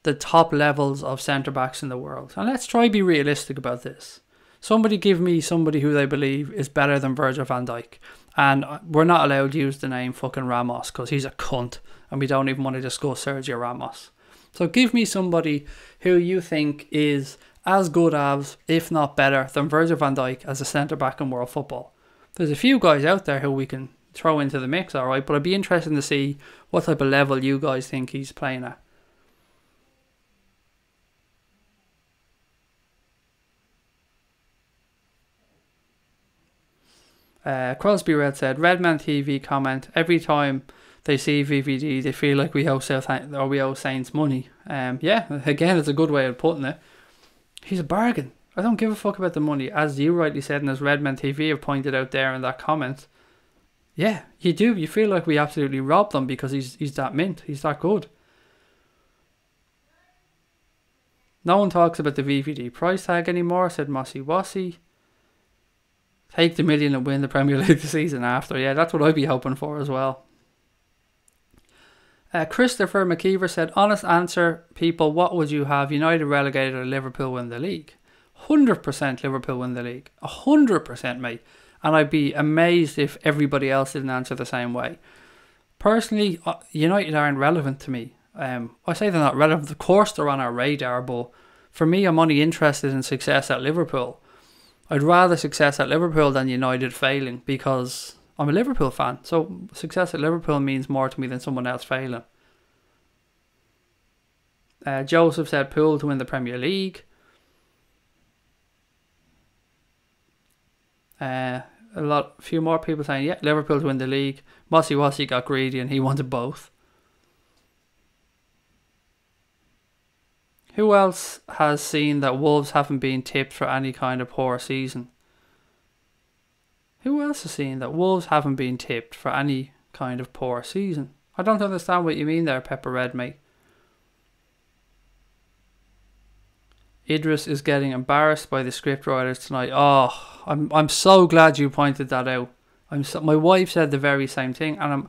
the top levels of centre-backs in the world? And let's try to be realistic about this. Somebody give me somebody who they believe is better than Virgil van Dijk. And we're not allowed to use the name fucking Ramos because he's a cunt and we don't even want to discuss Sergio Ramos. So give me somebody who you think is as good as, if not better, than Virgil van Dijk as a centre-back in world football. There's a few guys out there who we can throw into the mix, alright, but I'd be interested to see what type of level you guys think he's playing at. Crosby Red said, Redman TV comment, every time they see VVD they feel like we owe Saints money. Yeah, again, it's a good way of putting it. He's a bargain. I don't give a fuck about the money, as you rightly said, and as Redman TV have pointed out there in that comment. Yeah, you do. You feel like we absolutely robbed them because he's that mint. He's that good. No one talks about the VVD price tag anymore, said Mossy Wassy. Take the million and win the Premier League the season after. Yeah, that's what I'd be hoping for as well. Christopher McKeever said, honest answer, people, what would you have? United relegated or Liverpool win the league? 100% Liverpool win the league. 100%, mate. And I'd be amazed if everybody else didn't answer the same way. Personally, United aren't relevant to me. I say they're not relevant. Of course they're on our radar, but for me, I'm only interested in success at Liverpool. I'd rather success at Liverpool than United failing, because I'm a Liverpool fan. So success at Liverpool means more to me than someone else failing. Joseph said Pool to win the Premier League. A few more people saying, yeah, Liverpool to win the league. Mossy Wassy got greedy and he wanted both. Who else has seen that Wolves haven't been tipped for any kind of poor season? Who else has seen that Wolves haven't been tipped for any kind of poor season? I don't understand what you mean there, Pepper Red, mate. Idris is getting embarrassed by the scriptwriters tonight. Oh, I'm so glad you pointed that out. My wife said the very same thing, and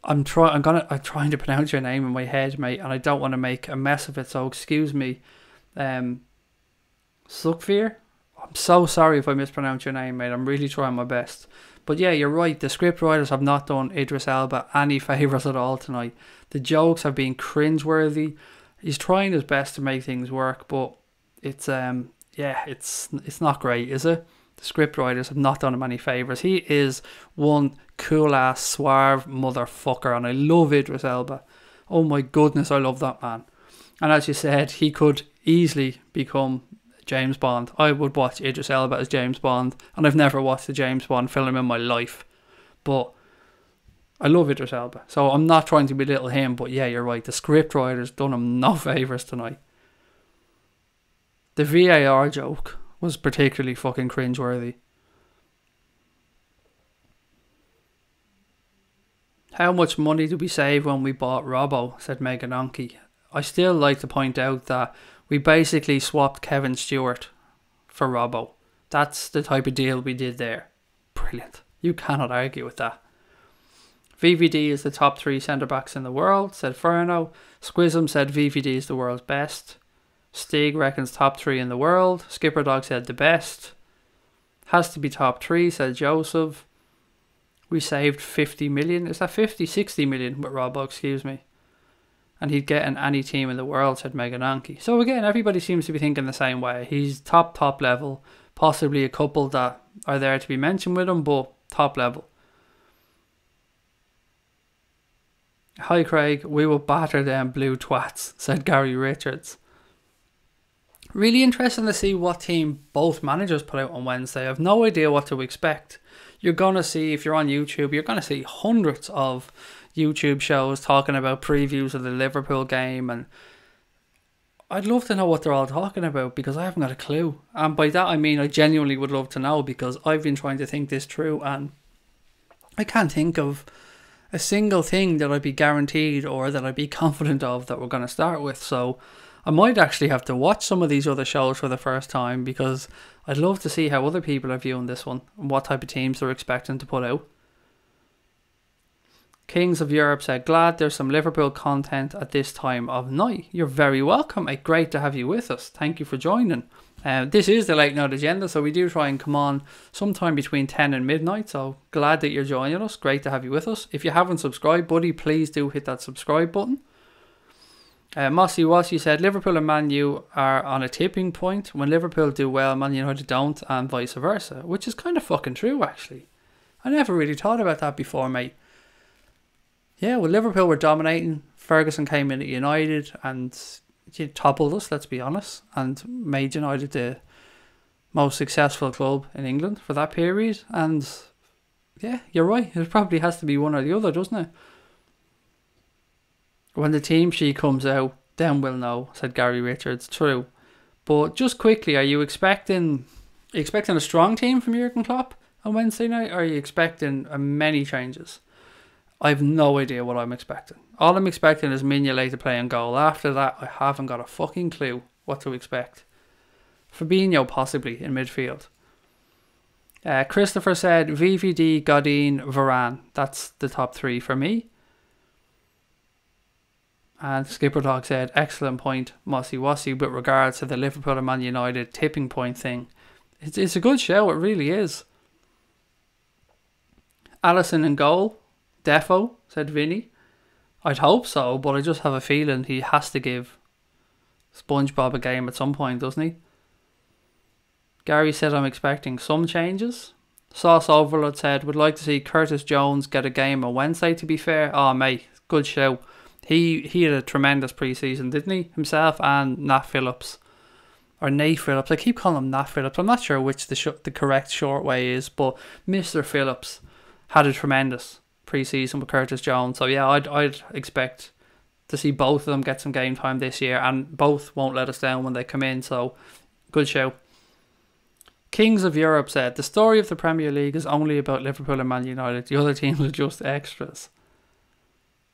I'm trying to pronounce your name in my head, mate, and I don't want to make a mess of it. So excuse me, Sukvir. I'm so sorry if I mispronounce your name, mate. I'm really trying my best. But yeah, you're right. The scriptwriters have not done Idris Elba any favours at all tonight. The jokes have been cringeworthy. He's trying his best to make things work, but it's not great, is it? The scriptwriters have not done him any favours. He is one cool ass suave motherfucker, and I love Idris Elba. Oh my goodness, I love that man. And as you said, he could easily become James Bond. I would watch Idris Elba as James Bond, and I've never watched a James Bond film in my life, but I love Idris Elba, so I'm not trying to belittle him. But yeah, you're right, the scriptwriters done him no favours tonight. The VAR joke was particularly fucking cringeworthy. How much money did we save when we bought Robbo? Said Megan Onke. I still like to point out that we basically swapped Kevin Stewart for Robbo. That's the type of deal we did there. Brilliant. You cannot argue with that. VVD is the top 3 centre-backs in the world, said Ferno. Squism said VVD is the world's best. Stig reckons top 3 in the world. Skipper Dog said the best. Has to be top 3, said Joseph. We saved 50 million. Is that 50? 60 million with Robbo, excuse me. And he'd get in any team in the world, said Megan Anki. So again, everybody seems to be thinking the same way. He's top level. Possibly a couple that are there to be mentioned with him, but top level. Hi Craig, we will batter them blue twats, said Gary Richards. Really interesting to see what team both managers put out on Wednesday. I have no idea what to expect. You're going to see, if you're on YouTube, you're going to see hundreds of YouTube shows talking about previews of the Liverpool game, and I'd love to know what they're all talking about, because I haven't got a clue. And by that I mean I genuinely would love to know, because I've been trying to think this through and I can't think of a single thing that I'd be guaranteed or that I'd be confident of that we're going to start with. So I might actually have to watch some of these other shows for the first time, because I'd love to see how other people are viewing this one and what type of teams they're expecting to put out. Kings of Europe said, glad there's some Liverpool content at this time of night. You're very welcome, mate. Great to have you with us. Thank you for joining. This is the Late Night Agenda, so we do try and come on sometime between 10 and midnight, so glad that you're joining us. Great to have you with us. If you haven't subscribed, buddy, please do hit that subscribe button. Mossy Wassy said, Liverpool and Man U are on a tipping point. When Liverpool do well, Man United don't, and vice versa. Which is kind of fucking true, actually. I never really thought about that before, mate. Yeah, well, Liverpool were dominating. Ferguson came in at United and he toppled us, let's be honest, and made United the most successful club in England for that period. And yeah, you're right. It probably has to be one or the other, doesn't it? When the team sheet comes out, then we'll know, said Gary Richards. True. But just quickly, are you expecting a strong team from Jurgen Klopp on Wednesday night? Or are you expecting many changes? I have no idea what I'm expecting. All I'm expecting is Mignolet to play in goal. After that, I haven't got a fucking clue what to expect. Fabinho possibly in midfield. Christopher said VVD, Godin, Varane. That's the top 3 for me. And Skipper Dog said, excellent point, Mossy Wassy, with regards to the Liverpool and Man United tipping point thing. It's a good show, it really is. Allison in goal. Defo, said Vinny. I'd hope so, but I just have a feeling he has to give SpongeBob a game at some point, doesn't he? Gary said, I'm expecting some changes. Sauce Overload said, would like to see Curtis Jones get a game on Wednesday, to be fair. Oh, mate, good show. He had a tremendous pre-season, didn't he? Himself and Nat Phillips. Or Nate Phillips. I keep calling him Nat Phillips. I'm not sure which the correct short way is, but Mr. Phillips had a tremendous pre-season with Curtis Jones. So yeah, I'd expect to see both of them get some game time this year, and both won't let us down when they come in. So good show. Kings of Europe said, the story of the Premier League is only about Liverpool and Man United. The other teams are just extras.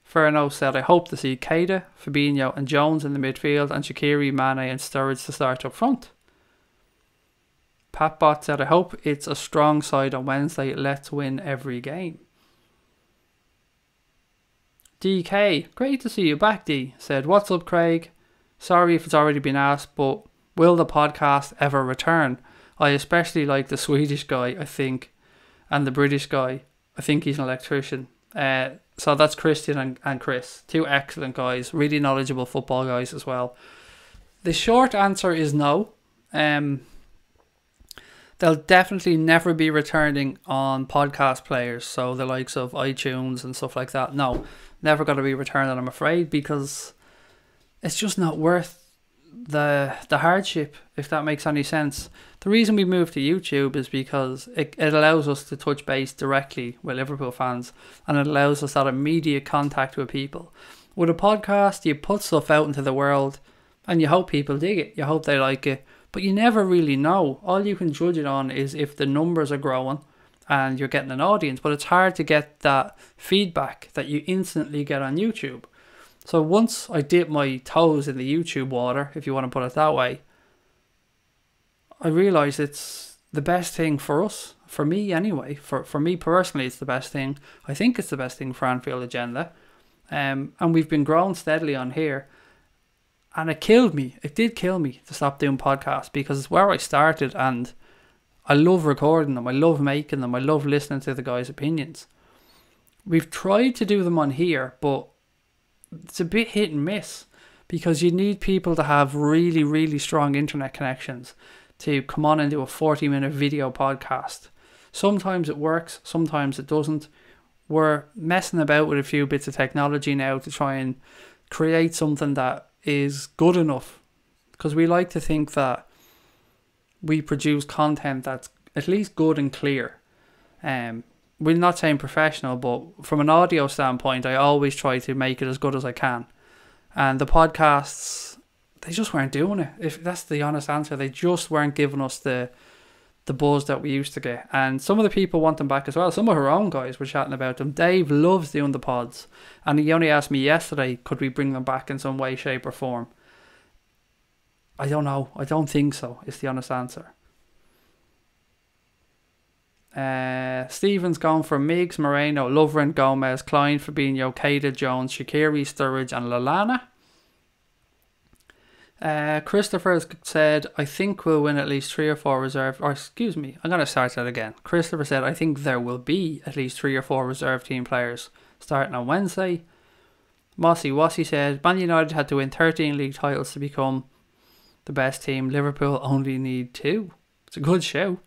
Ferno said, I hope to see Keita, Fabinho and Jones in the midfield and Shaqiri, Mane and Sturridge to start up front. Pat Bot said, I hope it's a strong side on Wednesday. Let's win every game. DK, great to see you back, D. Said, what's up, Craig? Sorry if it's already been asked, but will the podcast ever return? I especially like the Swedish guy, I think, and the British guy. I think he's an electrician. So that's Christian and Chris. Two excellent guys, really knowledgeable football guys as well. The short answer is no. They'll definitely never be returning on podcast players, so the likes of iTunes and stuff like that. No, never going to be returning, I'm afraid, because it's just not worth the hardship, if that makes any sense. The reason we moved to YouTube is because it allows us to touch base directly with Liverpool fans, and it allows us that immediate contact with people. With a podcast, you put stuff out into the world and you hope people dig it, you hope they like it, but you never really know. All you can judge it on is if the numbers are growing and you're getting an audience, but it's hard to get that feedback that you instantly get on YouTube. So once I dip my toes in the YouTube water, if you want to put it that way, I realised it's the best thing for us, for me anyway, for me personally it's the best thing. I think it's the best thing for Anfield Agenda. And we've been growing steadily on here. And it did kill me to stop doing podcasts, because it's where I started and I love recording them, I love making them, I love listening to the guys' opinions. We've tried to do them on here, but it's a bit hit and miss, because you need people to have really, really strong internet connections to come on and do a 40-minute video podcast. Sometimes it works, sometimes it doesn't. We're messing about with a few bits of technology now to try and create something that is good enough, because we like to think that we produce content that's at least good and clear. We're not saying professional, but from an audio standpoint, I always try to make it as good as I can. And the podcasts, they just weren't doing it. If that's the honest answer, they just weren't giving us the buzz that we used to get. And some of the people want them back as well. Some of our own guys were chatting about them. Dave loves doing the pods, and he only asked me yesterday, could we bring them back in some way, shape or form? I don't know. I don't think so, is the honest answer. Stephen's gone for Miggs, Moreno, Lovren, Gomez, Klein, Fabinho, Keita, Jones, Shaqiri, Sturridge and Lallana. Christopher said, I think we'll win at least 3 or 4 reserve, or excuse me, I'm going to start that again. Christopher said, I think there will be at least 3 or 4 reserve team players starting on Wednesday. Mossy Wassy said, Man United had to win 13 league titles to become the best team. Liverpool only need 2. It's a good show.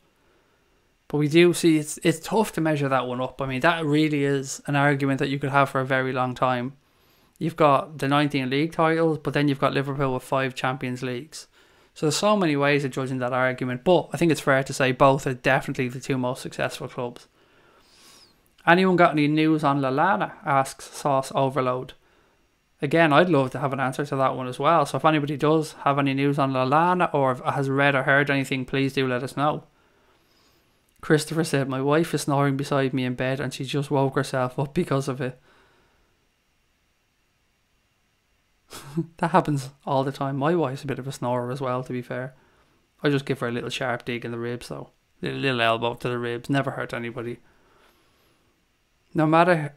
But we do see it's tough to measure that one up. I mean, that really is an argument that you could have for a very long time. You've got the 19 league titles, but then you've got Liverpool with 5 Champions Leagues. So there's so many ways of judging that argument. But I think it's fair to say both are definitely the 2 most successful clubs. Anyone got any news on Lallana? Asks Sauce Overload. Again, I'd love to have an answer to that one as well. So if anybody does have any news on Lallana or has read or heard anything, please do let us know. Christopher said, my wife is snoring beside me in bed and she just woke herself up because of it. That happens all the time. My wife's a bit of a snorer as well, to be fair. I just give her a little sharp dig in the ribs, though. A little elbow to the ribs. Never hurt anybody. No matter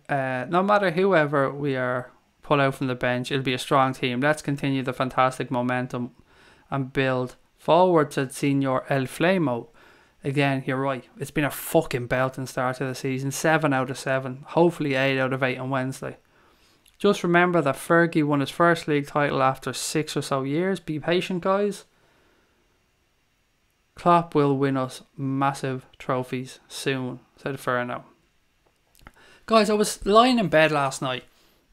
whoever we are pull out from the bench, it'll be a strong team. Let's continue the fantastic momentum and build forward, said Senor El Flamo. Again, you're right. It's been a fucking belting start to the season. 7 out of 7. Hopefully 8 out of 8 on Wednesday. Just remember that Fergie won his first league title after 6 or so years. Be patient, guys. Klopp will win us massive trophies soon, said Ferno. Guys, I was lying in bed last night,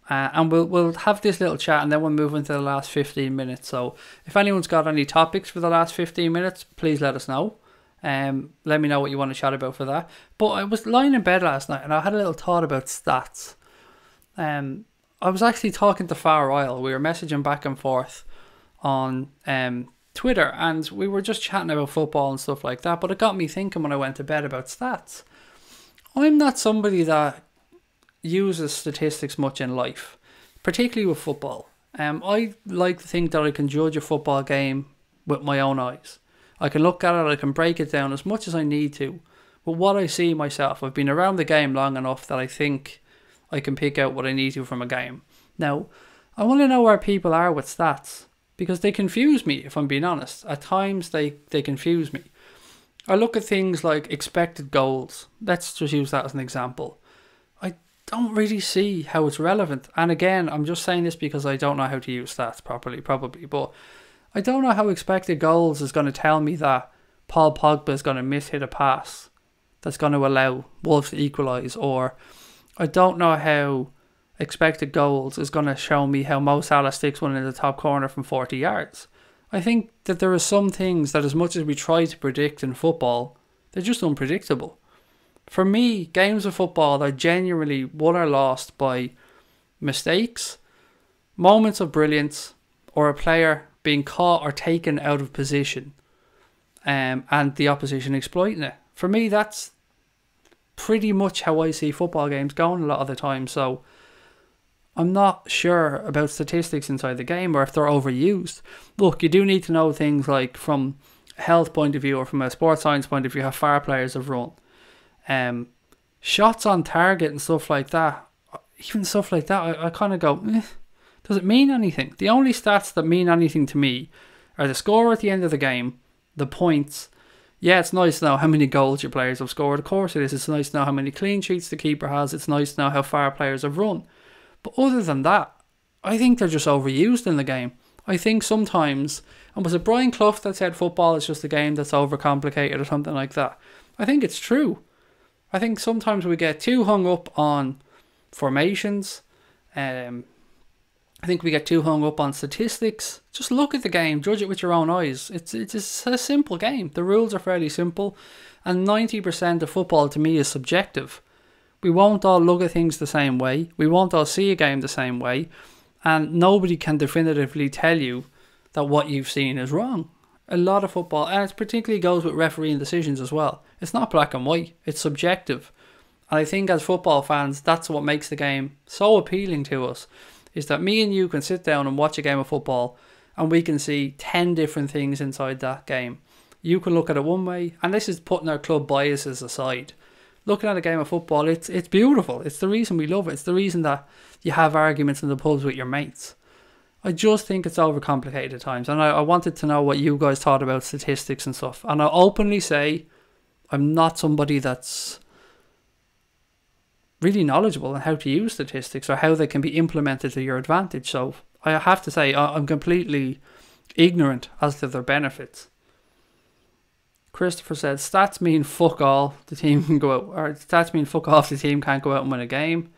and we'll have this little chat, and then we'll move into the last 15 minutes. So if anyone's got any topics for the last 15 minutes, please let us know. Let me know what you want to chat about for that. But I was lying in bed last night, and I had a little thought about stats. I was actually talking to Far Isle. We were messaging back and forth on Twitter, and we were just chatting about football and stuff like that. But it got me thinking when I went to bed about stats. I'm not somebody that uses statistics much in life, particularly with football. I like to think that I can judge a football game with my own eyes. I can look at it, I can break it down as much as I need to. But what I see myself, I've been around the game long enough that I think I can pick out what I need to from a game. Now, I want to know where people are with stats, because they confuse me, if I'm being honest. At times, they confuse me. I look at things like expected goals. Let's just use that as an example. I don't really see how it's relevant. And again, I'm just saying this because I don't know how to use stats properly, probably. But I don't know how expected goals is going to tell me that Paul Pogba is going to miss-hit a pass that's going to allow Wolves to equalise. Or I don't know how expected goals is going to show me how Mo Salah sticks one in the top corner from 40 yards. I think that there are some things that, as much as we try to predict in football, they're just unpredictable. For me, games of football are genuinely won or lost by mistakes, moments of brilliance, or a player being caught or taken out of position, and the opposition exploiting it. For me, that's pretty much how I see football games going a lot of the time. So I'm not sure about statistics inside the game or if they're overused. Look, you do need to know things like from a health point of view or from a sports science point of view how far players have run. Shots on target and stuff like that. Even stuff like that, I kind of go, does it mean anything? The only stats that mean anything to me are the score at the end of the game, the points. Yeah, it's nice to know how many goals your players have scored. Of course it is. It's nice to know how many clean sheets the keeper has. It's nice to know how far players have run. But other than that, I think they're just overused in the game. I think sometimes, and was it Brian Clough that said football is just a game that's overcomplicated or something like that? I think it's true. I think sometimes we get too hung up on formations. I think we get too hung up on statistics. Just look at the game, judge it with your own eyes. It's a simple game. The rules are fairly simple, and 90% of football to me is subjective. We won't all look at things the same way. We won't all see a game the same way, and nobody can definitively tell you that what you've seen is wrong. A lot of football, and it particularly goes with refereeing decisions as well. It's not black and white. It's subjective. And I think as football fans, that's what makes the game so appealing to us, is that me and you can sit down and watch a game of football and we can see 10 different things inside that game. You can look at it one way, and this is putting our club biases aside. Looking at a game of football, it's beautiful. It's the reason we love it. It's the reason that you have arguments in the pubs with your mates. I just think it's overcomplicated at times, and I wanted to know what you guys thought about statistics and stuff. And I'll openly say I'm not somebody that's really knowledgeable on how to use statistics or how they can be implemented to your advantage. So I have to say I'm completely ignorant as to their benefits. Christopher said stats mean fuck all. The team can go out, or stats mean fuck off. The team can't go out and win a game.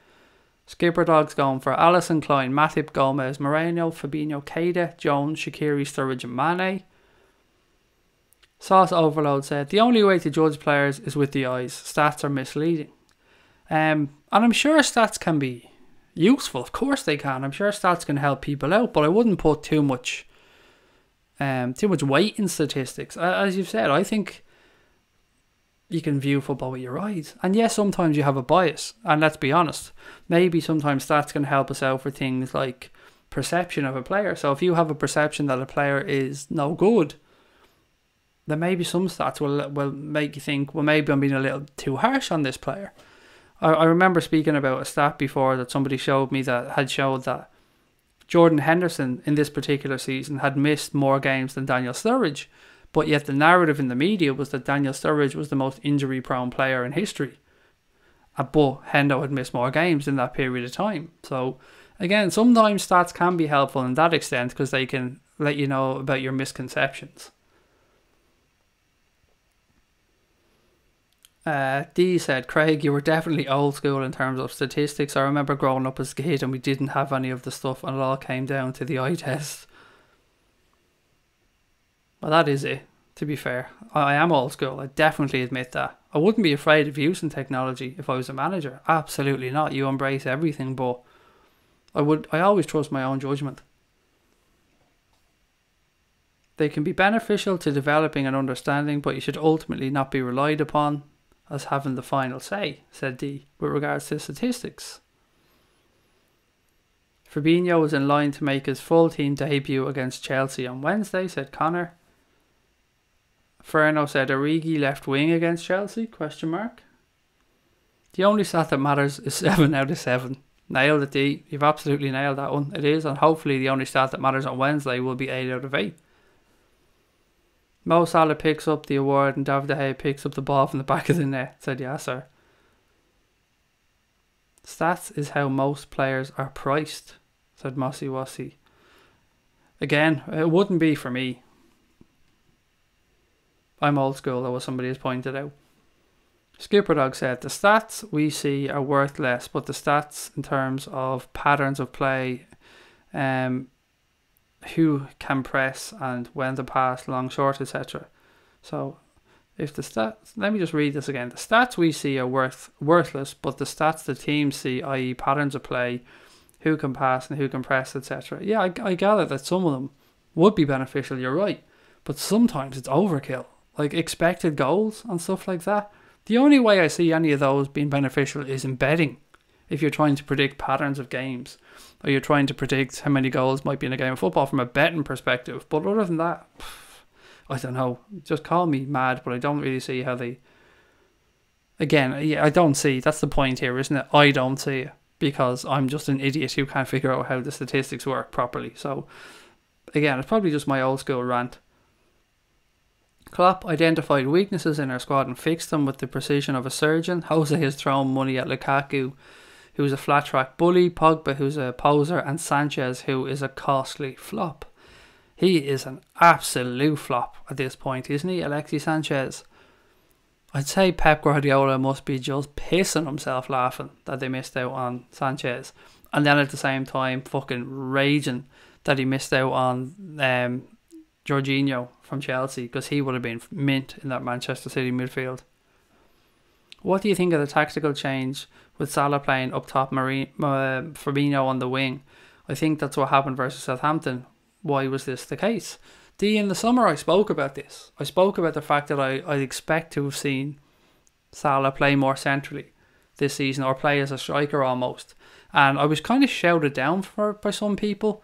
Skipper Dog's going for Alisson, Klein, Matip, Gomez, Moreno, Fabinho, Keita, Jones, Shaqiri, Sturridge and Mane. Sauce Overload said the only way to judge players is with the eyes. Stats are misleading. And I'm sure stats can be useful. Of course they can. I'm sure stats can help people out, but I wouldn't put too much weight in statistics. As you've said, I think you can view football with your eyes. And yes, sometimes you have a bias. And let's be honest, maybe sometimes stats can help us out for things like perception of a player. So if you have a perception that a player is no good, then maybe some stats will make you think, well, maybe I'm being a little too harsh on this player. I remember speaking about a stat before that somebody showed me that had showed that Jordan Henderson in this particular season had missed more games than Daniel Sturridge. But yet the narrative in the media was that Daniel Sturridge was the most injury-prone player in history. But Hendo had missed more games in that period of time. So, again, sometimes stats can be helpful in that extent because they can let you know about your misconceptions. D said, Craig, you were definitely old school in terms of statistics. I remember growing up as a kid and we didn't have any of the stuff and it all came down to the eye test. Well, that is it, to be fair. I am old school, I definitely admit that. I wouldn't be afraid of using technology if I was a manager. Absolutely not. You embrace everything, but I always trust my own judgment. They can be beneficial to developing an understanding, but you should ultimately not be relied upon as having the final say, said D, with regards to statistics. Fabinho is in line to make his full team debut against Chelsea on Wednesday, said Connor. Ferno said Origi left wing against Chelsea, ? The only stat that matters is 7 out of 7. Nailed it, D. You've absolutely nailed that one. It is, and hopefully the only stat that matters on Wednesday will be 8 out of 8. Mo Salah picks up the award and David De Gea picks up the ball from the back of the net, said Yasser. Stats is how most players are priced, said Mossy Wassy. Again, it wouldn't be for me. I'm old school, though, as somebody has pointed out. Skipper Dog said, the stats we see are worth less, but the stats in terms of patterns of play, who can press and when to pass, long, short, etc. So, if the stats, let me just read this again. The stats we see are worthless, but the stats the teams see, i.e. patterns of play, who can pass and who can press, etc. Yeah, I gather that some of them would be beneficial, you're right. But sometimes it's overkill. Like expected goals and stuff like that. The only way I see any of those being beneficial is in betting. If you're trying to predict patterns of games, or you're trying to predict how many goals might be in a game of football from a betting perspective. But other than that, I don't know. Just call me mad, but I don't really see how they... Again, yeah, I don't see. That's the point here, isn't it? I don't see it. Because I'm just an idiot who can't figure out how the statistics work properly. So, again, it's probably just my old school rant. Klopp identified weaknesses in our squad and fixed them with the precision of a surgeon. Jose has thrown money at Lukaku, who's a flat track bully, Pogba, who's a poser, and Sanchez, who is a costly flop. He is an absolute flop at this point, isn't he, Alexis Sanchez? I'd say Pep Guardiola must be just pissing himself laughing that they missed out on Sanchez. And then at the same time fucking raging that he missed out on Jorginho from Chelsea, because he would have been mint in that Manchester City midfield. What do you think of the tactical change with Salah playing up top, Firmino on the wing? I think that's what happened versus Southampton. Why was this the case? In the summer I spoke about this. I spoke about the fact that I expect to have seen Salah play more centrally this season, or play as a striker almost. And I was kind of shouted down by some people.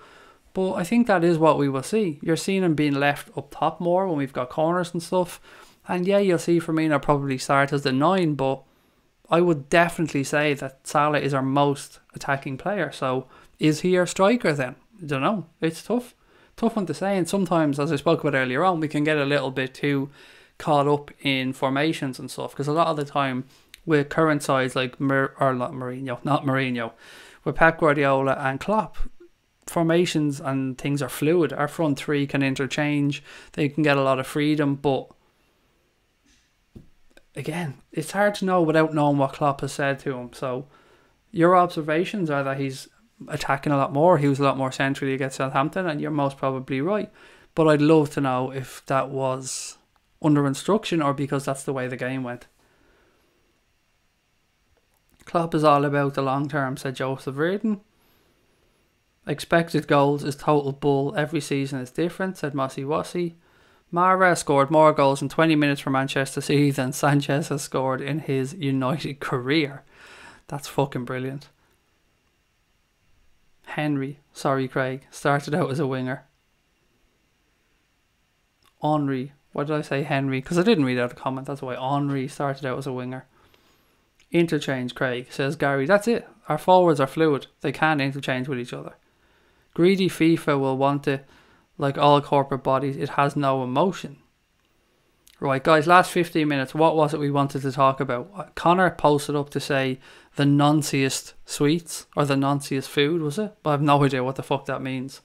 But I think that is what we will see. You're seeing him being left up top more when we've got corners and stuff. And yeah, you'll see Firmino probably start as the 9, but I would definitely say that Salah is our most attacking player. So is he our striker then? I don't know. It's tough. Tough one to say. And sometimes, as I spoke about earlier on, we can get a little bit too caught up in formations and stuff. Because a lot of the time with current sides like Mourinho, with Pep Guardiola and Klopp, formations and things are fluid. Our front three can interchange. They can get a lot of freedom, but again, it's hard to know without knowing what Klopp has said to him. So your observations are that he's attacking a lot more. He was a lot more centrally against Southampton, and you're most probably right. But I'd love to know if that was under instruction or because that's the way the game went. Klopp is all about the long term, said Joseph Reardon. Expected goals is total bull. Every season is different, said Mossy Wassy. Mara scored more goals in 20 minutes for Manchester City than Sanchez has scored in his United career. That's fucking brilliant. Henry, sorry Craig, started out as a winger. Henry, why did I say Henry? Because I didn't read out the comment, that's why. Henry started out as a winger. Interchange, Craig, says Gary. That's it. Our forwards are fluid. They can interchange with each other. Greedy FIFA will want it. Like all corporate bodies, it has no emotion. Right, guys, last 15 minutes, what was it we wanted to talk about? Connor posted up to say the nonciest sweets, or the nonciest food, was it? But I have no idea what the fuck that means.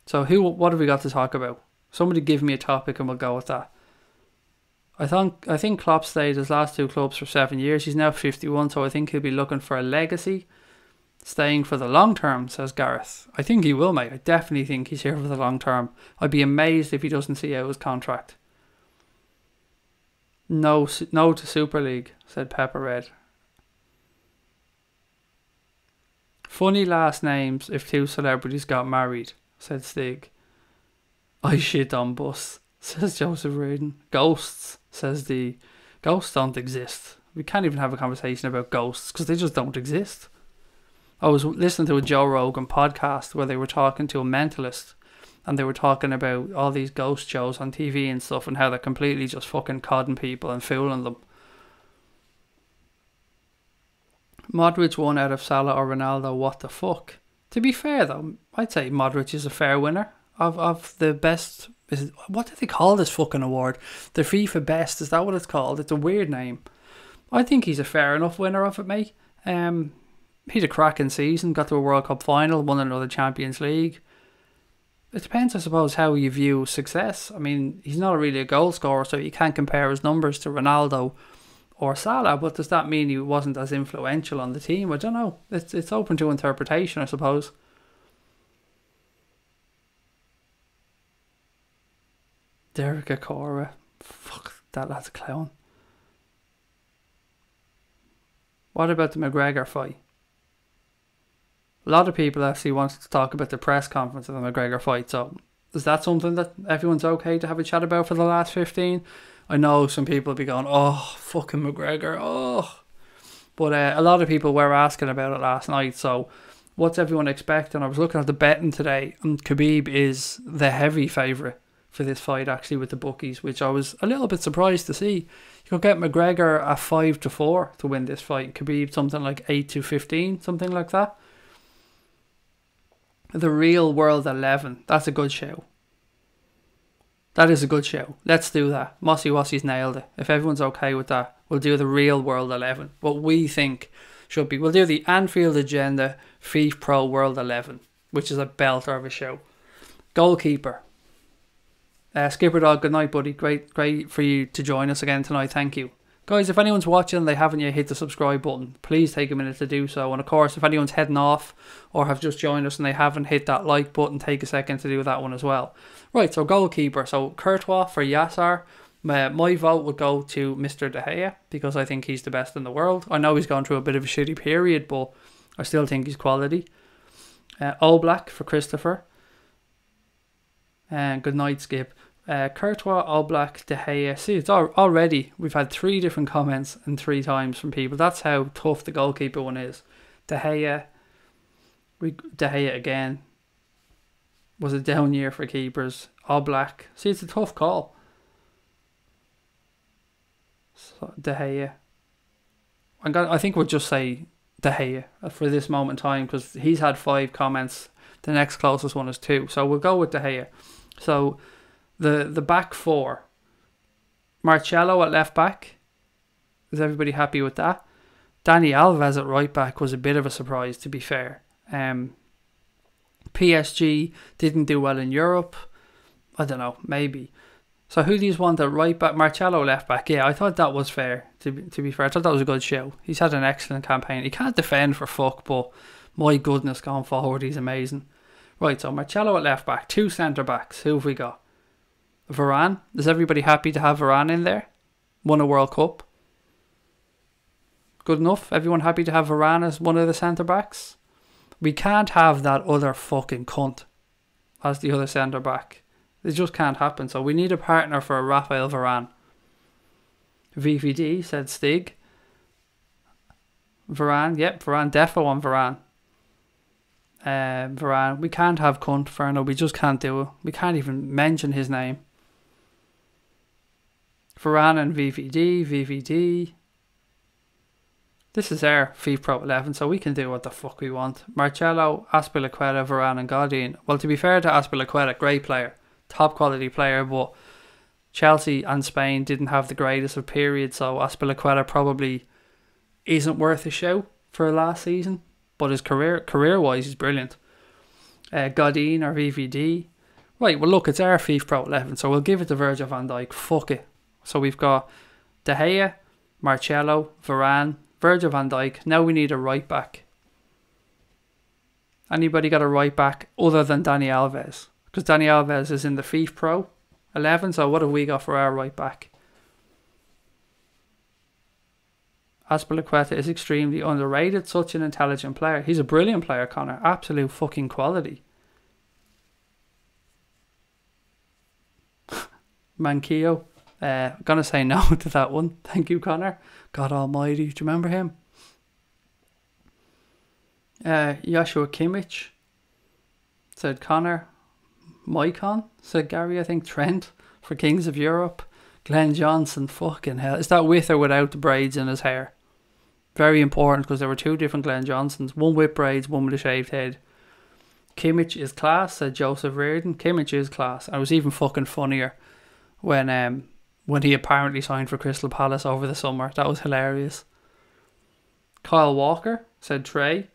So what have we got to talk about? Somebody give me a topic and we'll go with that. I think Klopp stayed his last 2 clubs for 7 years. He's now 51, so I think he'll be looking for a legacy. Staying for the long term, says Gareth. I think he will, mate. I definitely think he's here for the long term. I'd be amazed if he doesn't see out his contract. No to Super League, said Pepper Red. Funny last names if 2 celebrities got married, said Stig. I shit on bus, says Joseph Reardon. Ghosts, says the... Ghosts don't exist. We can't even have a conversation about ghosts because they just don't exist. I was listening to a Joe Rogan podcast where they were talking to a mentalist, and they were talking about all these ghost shows on TV and stuff, and how they're completely just fucking codding people and fooling them. Modric won out of Salah or Ronaldo, what the fuck? To be fair though, I'd say Modric is a fair winner of the best... What do they call this fucking award? The FIFA Best, is that what it's called? It's a weird name. I think he's a fair enough winner of it, mate. He had a cracking season, got to a World Cup final, won another Champions League. It depends, I suppose, how you view success. I mean, he's not really a goal scorer, so you can't compare his numbers to Ronaldo or Salah, but does that mean he wasn't as influential on the team? I don't know. It's open to interpretation, I suppose. Derek Akora. Fuck, that lad's a clown. What about the McGregor fight? A lot of people actually wanted to talk about the press conference of the McGregor fight, so is that something that everyone's okay to have a chat about for the last 15? I know some people will be going, oh, fucking McGregor, oh. But a lot of people were asking about it last night, so what's everyone expecting? I was looking at the betting today, and Khabib is the heavy favourite for this fight, actually, with the bookies, which I was a little bit surprised to see. You could get McGregor at 5-4 to win this fight, Khabib something like 8-15, something like that. The Real World 11, that's a good show. That is a good show. Let's do that. Mossy Wassy's nailed it. If everyone's okay with that, we'll do the Real World 11. What we think should be. We'll do the Anfield Agenda FIFA Pro World 11, which is a belter of a show. Goalkeeper. Skipper Dog, good night, buddy. Great for you to join us again tonight. Thank you. Guys, if anyone's watching and they haven't yet hit the subscribe button, please take a minute to do so. And of course, if anyone's heading off or have just joined us and they haven't hit that like button, take a second to do that one as well. Right, so goalkeeper. So Courtois for Yassar. My vote would go to Mr. De Gea because I think he's the best in the world. I know he's gone through a bit of a shitty period, but I still think he's quality. Oblak for Christopher. And good night, Skip. Courtois, Oblak, De Gea. See, it's already, we've had 3 different comments and 3 times from people. That's how tough the goalkeeper one is. De Gea again. Was a down year for keepers. Oblak. See, it's a tough call. So, De Gea. I think we'll just say De Gea for this moment in time because he's had 5 comments. The next closest one is 2. So we'll go with De Gea. So the back 4. Marcelo at left back. Is everybody happy with that? Dani Alves at right back was a bit of a surprise, to be fair. PSG didn't do well in Europe. I don't know, maybe. So who do you want at right back? Marcelo left back. Yeah, I thought that was fair, to be fair. I thought that was a good show. He's had an excellent campaign. He can't defend for fuck, but my goodness, going forward, he's amazing. Right, so Marcelo at left back. 2 centre backs. Who have we got? Varane. Is everybody happy to have Varane in there? Won a World Cup. Good enough? Everyone happy to have Varane as one of the centre backs? We can't have that other fucking cunt as the other centre back. It just can't happen. So we need a partner for Rafael Varane. VVD, said Stig. Varane, yep, Varane, defo on Varane. Varane, we can't have cunt, Ferno, we just can't do it. We can't even mention his name. Varane and VVD. This is our FIFA Pro 11, so we can do what the fuck we want. Marcelo, Azpilicueta, Varane and Godin. Well, to be fair to Azpilicueta, great player. Top quality player, but Chelsea and Spain didn't have the greatest of periods, so Azpilicueta probably isn't worth a shout for last season. But his career-wise, he's brilliant. Godin or VVD. Right, well look, it's our FIFA Pro 11, so we'll give it to Virgil van Dijk. Fuck it. So we've got De Gea, Marcelo, Varane, Virgil van Dijk. Now we need a right back. Anybody got a right back other than Dani Alves? Because Dani Alves is in the FIFA Pro 11, so what have we got for our right back? Azpilicueta is extremely underrated. Such an intelligent player. He's a brilliant player, Connor. Absolute fucking quality. Manquillo. I'm going to say no to that one. Thank you, Connor. God almighty. Do you remember him? Joshua Kimmich. Said Connor. Maicon. Said Gary. I think Trent for Kings of Europe. Glenn Johnson. Fucking hell. Is that with or without the braids in his hair? Very important, because there were two different Glenn Johnsons. One with braids, one with a shaved head. Kimmich is class, said Joseph Reardon. Kimmich is class. And it was even fucking funnier when he apparently signed for Crystal Palace over the summer. That was hilarious. Kyle Walker, said Trey.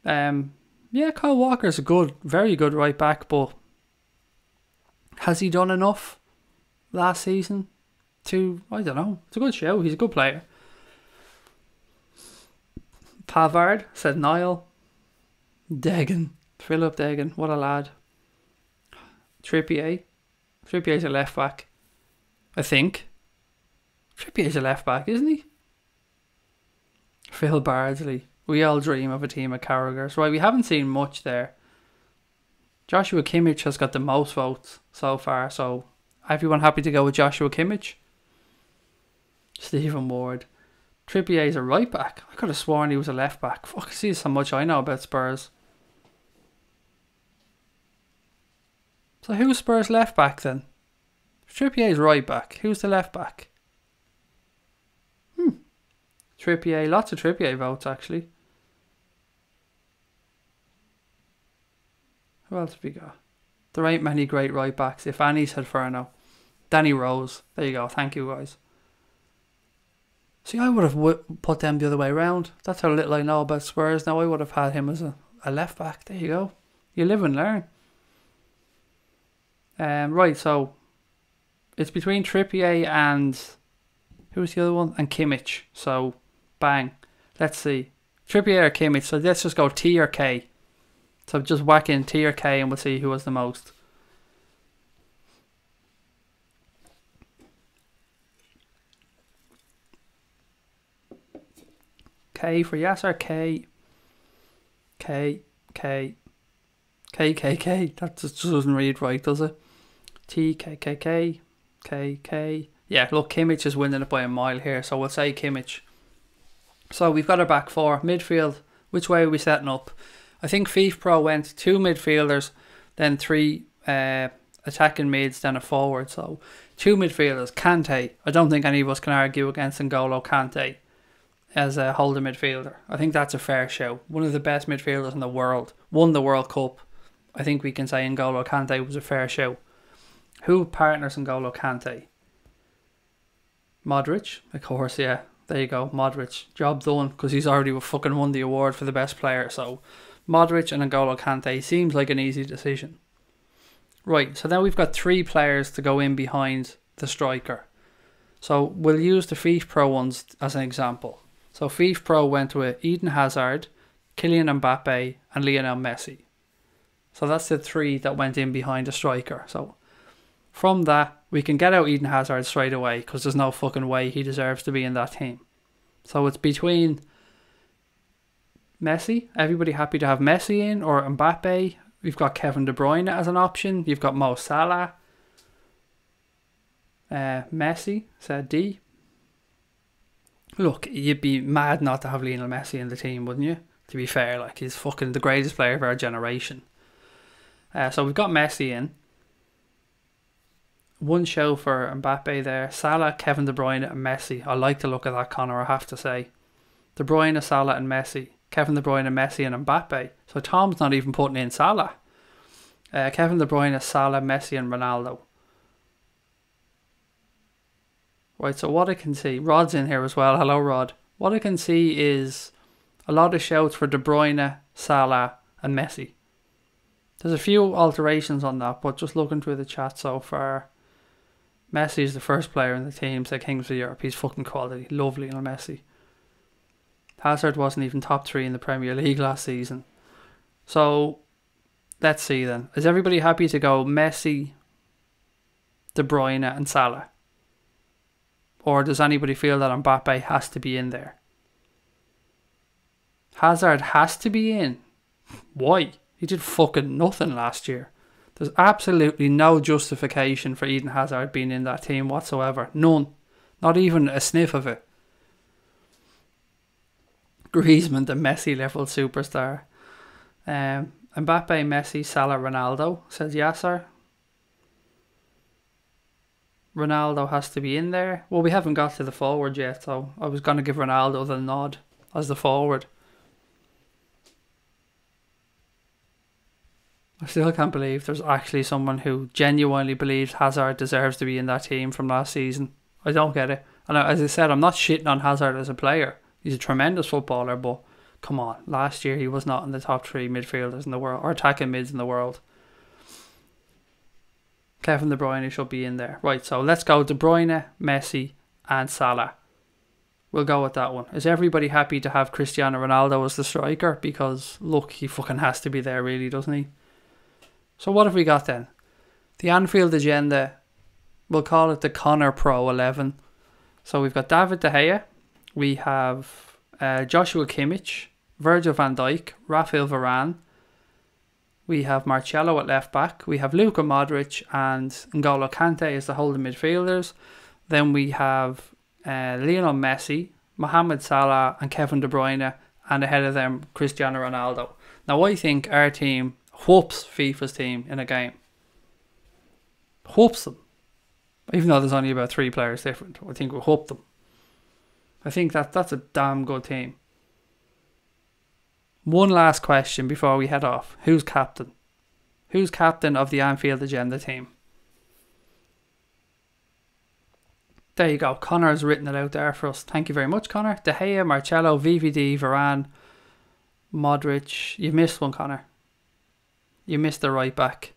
Yeah, Kyle Walker's a good, very good right back, but has he done enough last season to, I don't know, it's a good show. He's a good player. Pavard, said Niall. Degan, Philip Degan, what a lad. Trippier's a left back, I think. Trippier's a left back, isn't he? Phil Bardsley. We all dream of a team of Carragher's. Right, we haven't seen much there. Joshua Kimmich has got the most votes so far, so everyone happy to go with Joshua Kimmich? Stephen Ward. Trippier's a right back. I could have sworn he was a left back. Fuck, see how much I know about Spurs. So who's Spurs left back then? Trippier's right back. Who's the left back? Trippier. Lots of Trippier votes actually. Who else have we got? There ain't many great right backs. If any, said Ferno. Danny Rose. There you go. Thank you, guys. See, I would have put them the other way around. That's how little I know about Spurs. Now I would have had him as a left back. There you go. You live and learn. Right, so it's between Trippier and who was the other one? And Kimmich. So bang. Let's see. Trippier or Kimmich. So let's just go T or K. So just whack in T or K and we'll see who has the most. K for Yasser. K. That just doesn't read right, does it? T, K. Yeah, look, Kimmich is winning it by a mile here, so we'll say Kimmich. So we've got our back four. Midfield, which way are we setting up? I think FIFA Pro went 2 midfielders, then 3 attacking mids, then a forward. So 2 midfielders. Kante. I don't think any of us can argue against N'Golo Kante as a holding midfielder. I think that's a fair show. One of the best midfielders in the world. Won the World Cup. I think we can say N'Golo Kante was a fair show. Who partners N'Golo Kante? Modric, of course, yeah. There you go, Modric. Job done, because he's already fucking won the award for the best player. So Modric and N'Golo Kante seems like an easy decision. Right, so now we've got 3 players to go in behind the striker. So we'll use the FIFA Pro ones as an example. So FIFA Pro went with Eden Hazard, Kylian Mbappe and Lionel Messi. So that's the 3 that went in behind the striker. So from that, we can get out Eden Hazard straight away, because there's no fucking way he deserves to be in that team. So it's between Messi. Everybody happy to have Messi in, or Mbappe? We've got Kevin De Bruyne as an option. You've got Mo Salah. Messi, said D. Look, you'd be mad not to have Lionel Messi in the team, wouldn't you? To be fair, like, he's fucking the greatest player of our generation. So we've got Messi in. One show for Mbappe there. Salah, Kevin De Bruyne and Messi. I like the look of that, Connor, I have to say. De Bruyne, Salah and Messi. Kevin De Bruyne, Messi and Mbappe. So Tom's not even putting in Salah. Kevin De Bruyne, Salah, Messi and Ronaldo. Right, so what I can see, Rod's in here as well. Hello, Rod. What I can see is a lot of shouts for De Bruyne, Salah and Messi. There's a few alterations on that, but just looking through the chat so far, Messi is the first player in the team, said Kings of Europe. He's fucking quality. Lovely on Messi. Hazard wasn't even top 3 in the Premier League last season. So, let's see then. Is everybody happy to go Messi, De Bruyne and Salah? Or does anybody feel that Mbappe has to be in there? Hazard has to be in. Why? He did fucking nothing last year. There's absolutely no justification for Eden Hazard being in that team whatsoever. None. Not even a sniff of it. Griezmann, the Messi level superstar. Mbappe, Messi, Salah, Ronaldo, says Yasser. Ronaldo has to be in there. Well, we haven't got to the forward yet, so I was going to give Ronaldo the nod as the forward. I still can't believe there's actually someone who genuinely believes Hazard deserves to be in that team from last season. I don't get it. And as I said, I'm not shitting on Hazard as a player. He's a tremendous footballer, but come on. Last year he was not in the top 3 midfielders in the world, or attacking mids in the world. Kevin De Bruyne should be in there. Right, so let's go De Bruyne, Messi and Salah. We'll go with that one. Is everybody happy to have Cristiano Ronaldo as the striker? Because, look, he fucking has to be there really, doesn't he? So what have we got then? The Anfield Agenda, we'll call it the Connor Pro 11. So we've got David De Gea. We have Joshua Kimmich, Virgil van Dijk, Rafael Varane. We have Marcelo at left back. We have Luka Modric and N'Golo Kante as the holding midfielders. Then we have Lionel Messi, Mohamed Salah and Kevin De Bruyne. And ahead of them, Cristiano Ronaldo. Now I think our team whoops FIFA's team in a game. Whoops them. Even though there's only about 3 players different. I think we'll whoop them. I think that's a damn good team. One last question before we head off. Who's captain? Who's captain of the Anfield Agenda team? There you go. Connor has written it out there for us. Thank you very much, Connor. De Gea, Marcelo, VVD, Varane, Modric. You missed one, Connor. You missed the right back.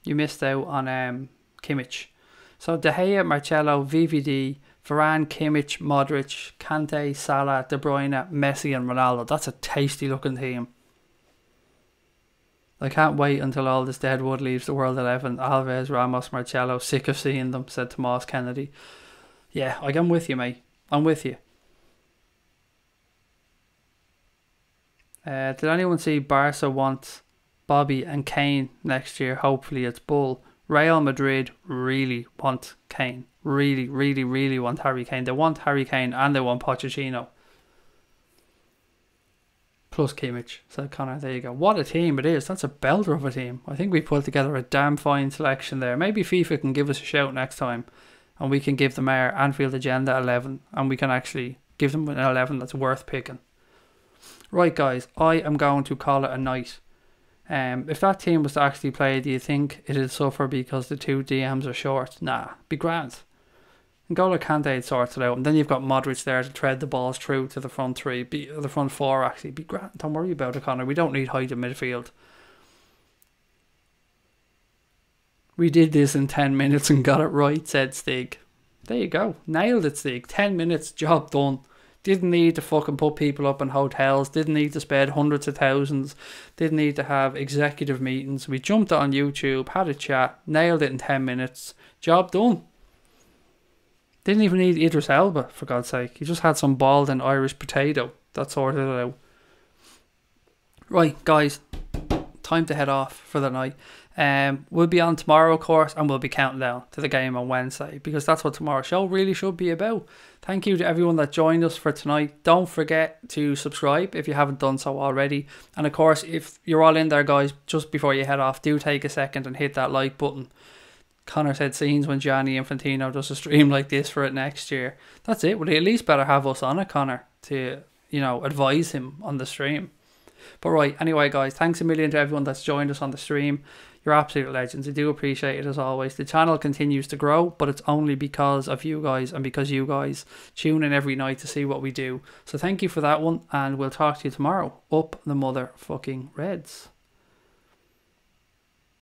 You missed out on Kimmich. So De Gea, Marcelo, VVD, Varane, Kimmich, Modric, Kante, Salah, De Bruyne, Messi and Ronaldo. That's a tasty looking team. I can't wait until all this deadwood leaves the World 11. Alves, Ramos, Marcelo. Sick of seeing them, said Tomas Kennedy. Yeah, I'm with you, mate. I'm with you. Did anyone see Barca want Bobby and Kane next year? Hopefully it's Bull. Real Madrid really want Kane. Really, really, really want Harry Kane. They want Harry Kane and they want Pochettino. Plus Kimmich, said Connor. There you go. What a team it is. That's a belter of a team. I think we put together a damn fine selection there. Maybe FIFA can give us a shout next time and we can give them our Anfield Agenda 11 and we can actually give them an 11 that's worth picking. Right, guys, I am going to call it a night. If that team was to actually play, do you think it'd suffer because the 2 DMs are short? Nah, be grand. N'Golo Kante sorts it out, and then you've got Modric there to tread the balls through to the front 3, the front 4 actually. Be grand. Don't worry about it, Connor. We don't need height in midfield. We did this in 10 minutes and got it right, said Stig. There you go. Nailed it, Stig. 10 minutes, job done. Didn't need to fucking put people up in hotels. Didn't need to spend hundreds of thousands. Didn't need to have executive meetings. We jumped on YouTube, had a chat, nailed it in 10 minutes. Job done. Didn't even need Idris Elba, for God's sake. He just had some bald and Irish potato. That sorted it out. Right, guys. Time to head off for the night. We'll be on tomorrow, of course, and we'll be counting down to the game on Wednesday because that's what tomorrow's show really should be about. Thank you to everyone that joined us for tonight. Don't forget to subscribe if you haven't done so already. And of course, if you're all in there, guys, just before you head off, do take a second and hit that like button. Connor said scenes when Gianni Infantino does a stream like this for it next year. That's it. Well, he at least better have us on it, Connor, to, advise him on the stream. But right, anyway, guys, thanks a million to everyone that's joined us on the stream. You're absolute legends. I do appreciate it as always. The channel continues to grow, but it's only because of you guys and because you guys tune in every night to see what we do. So thank you for that one, and we'll talk to you tomorrow. Up the motherfucking Reds.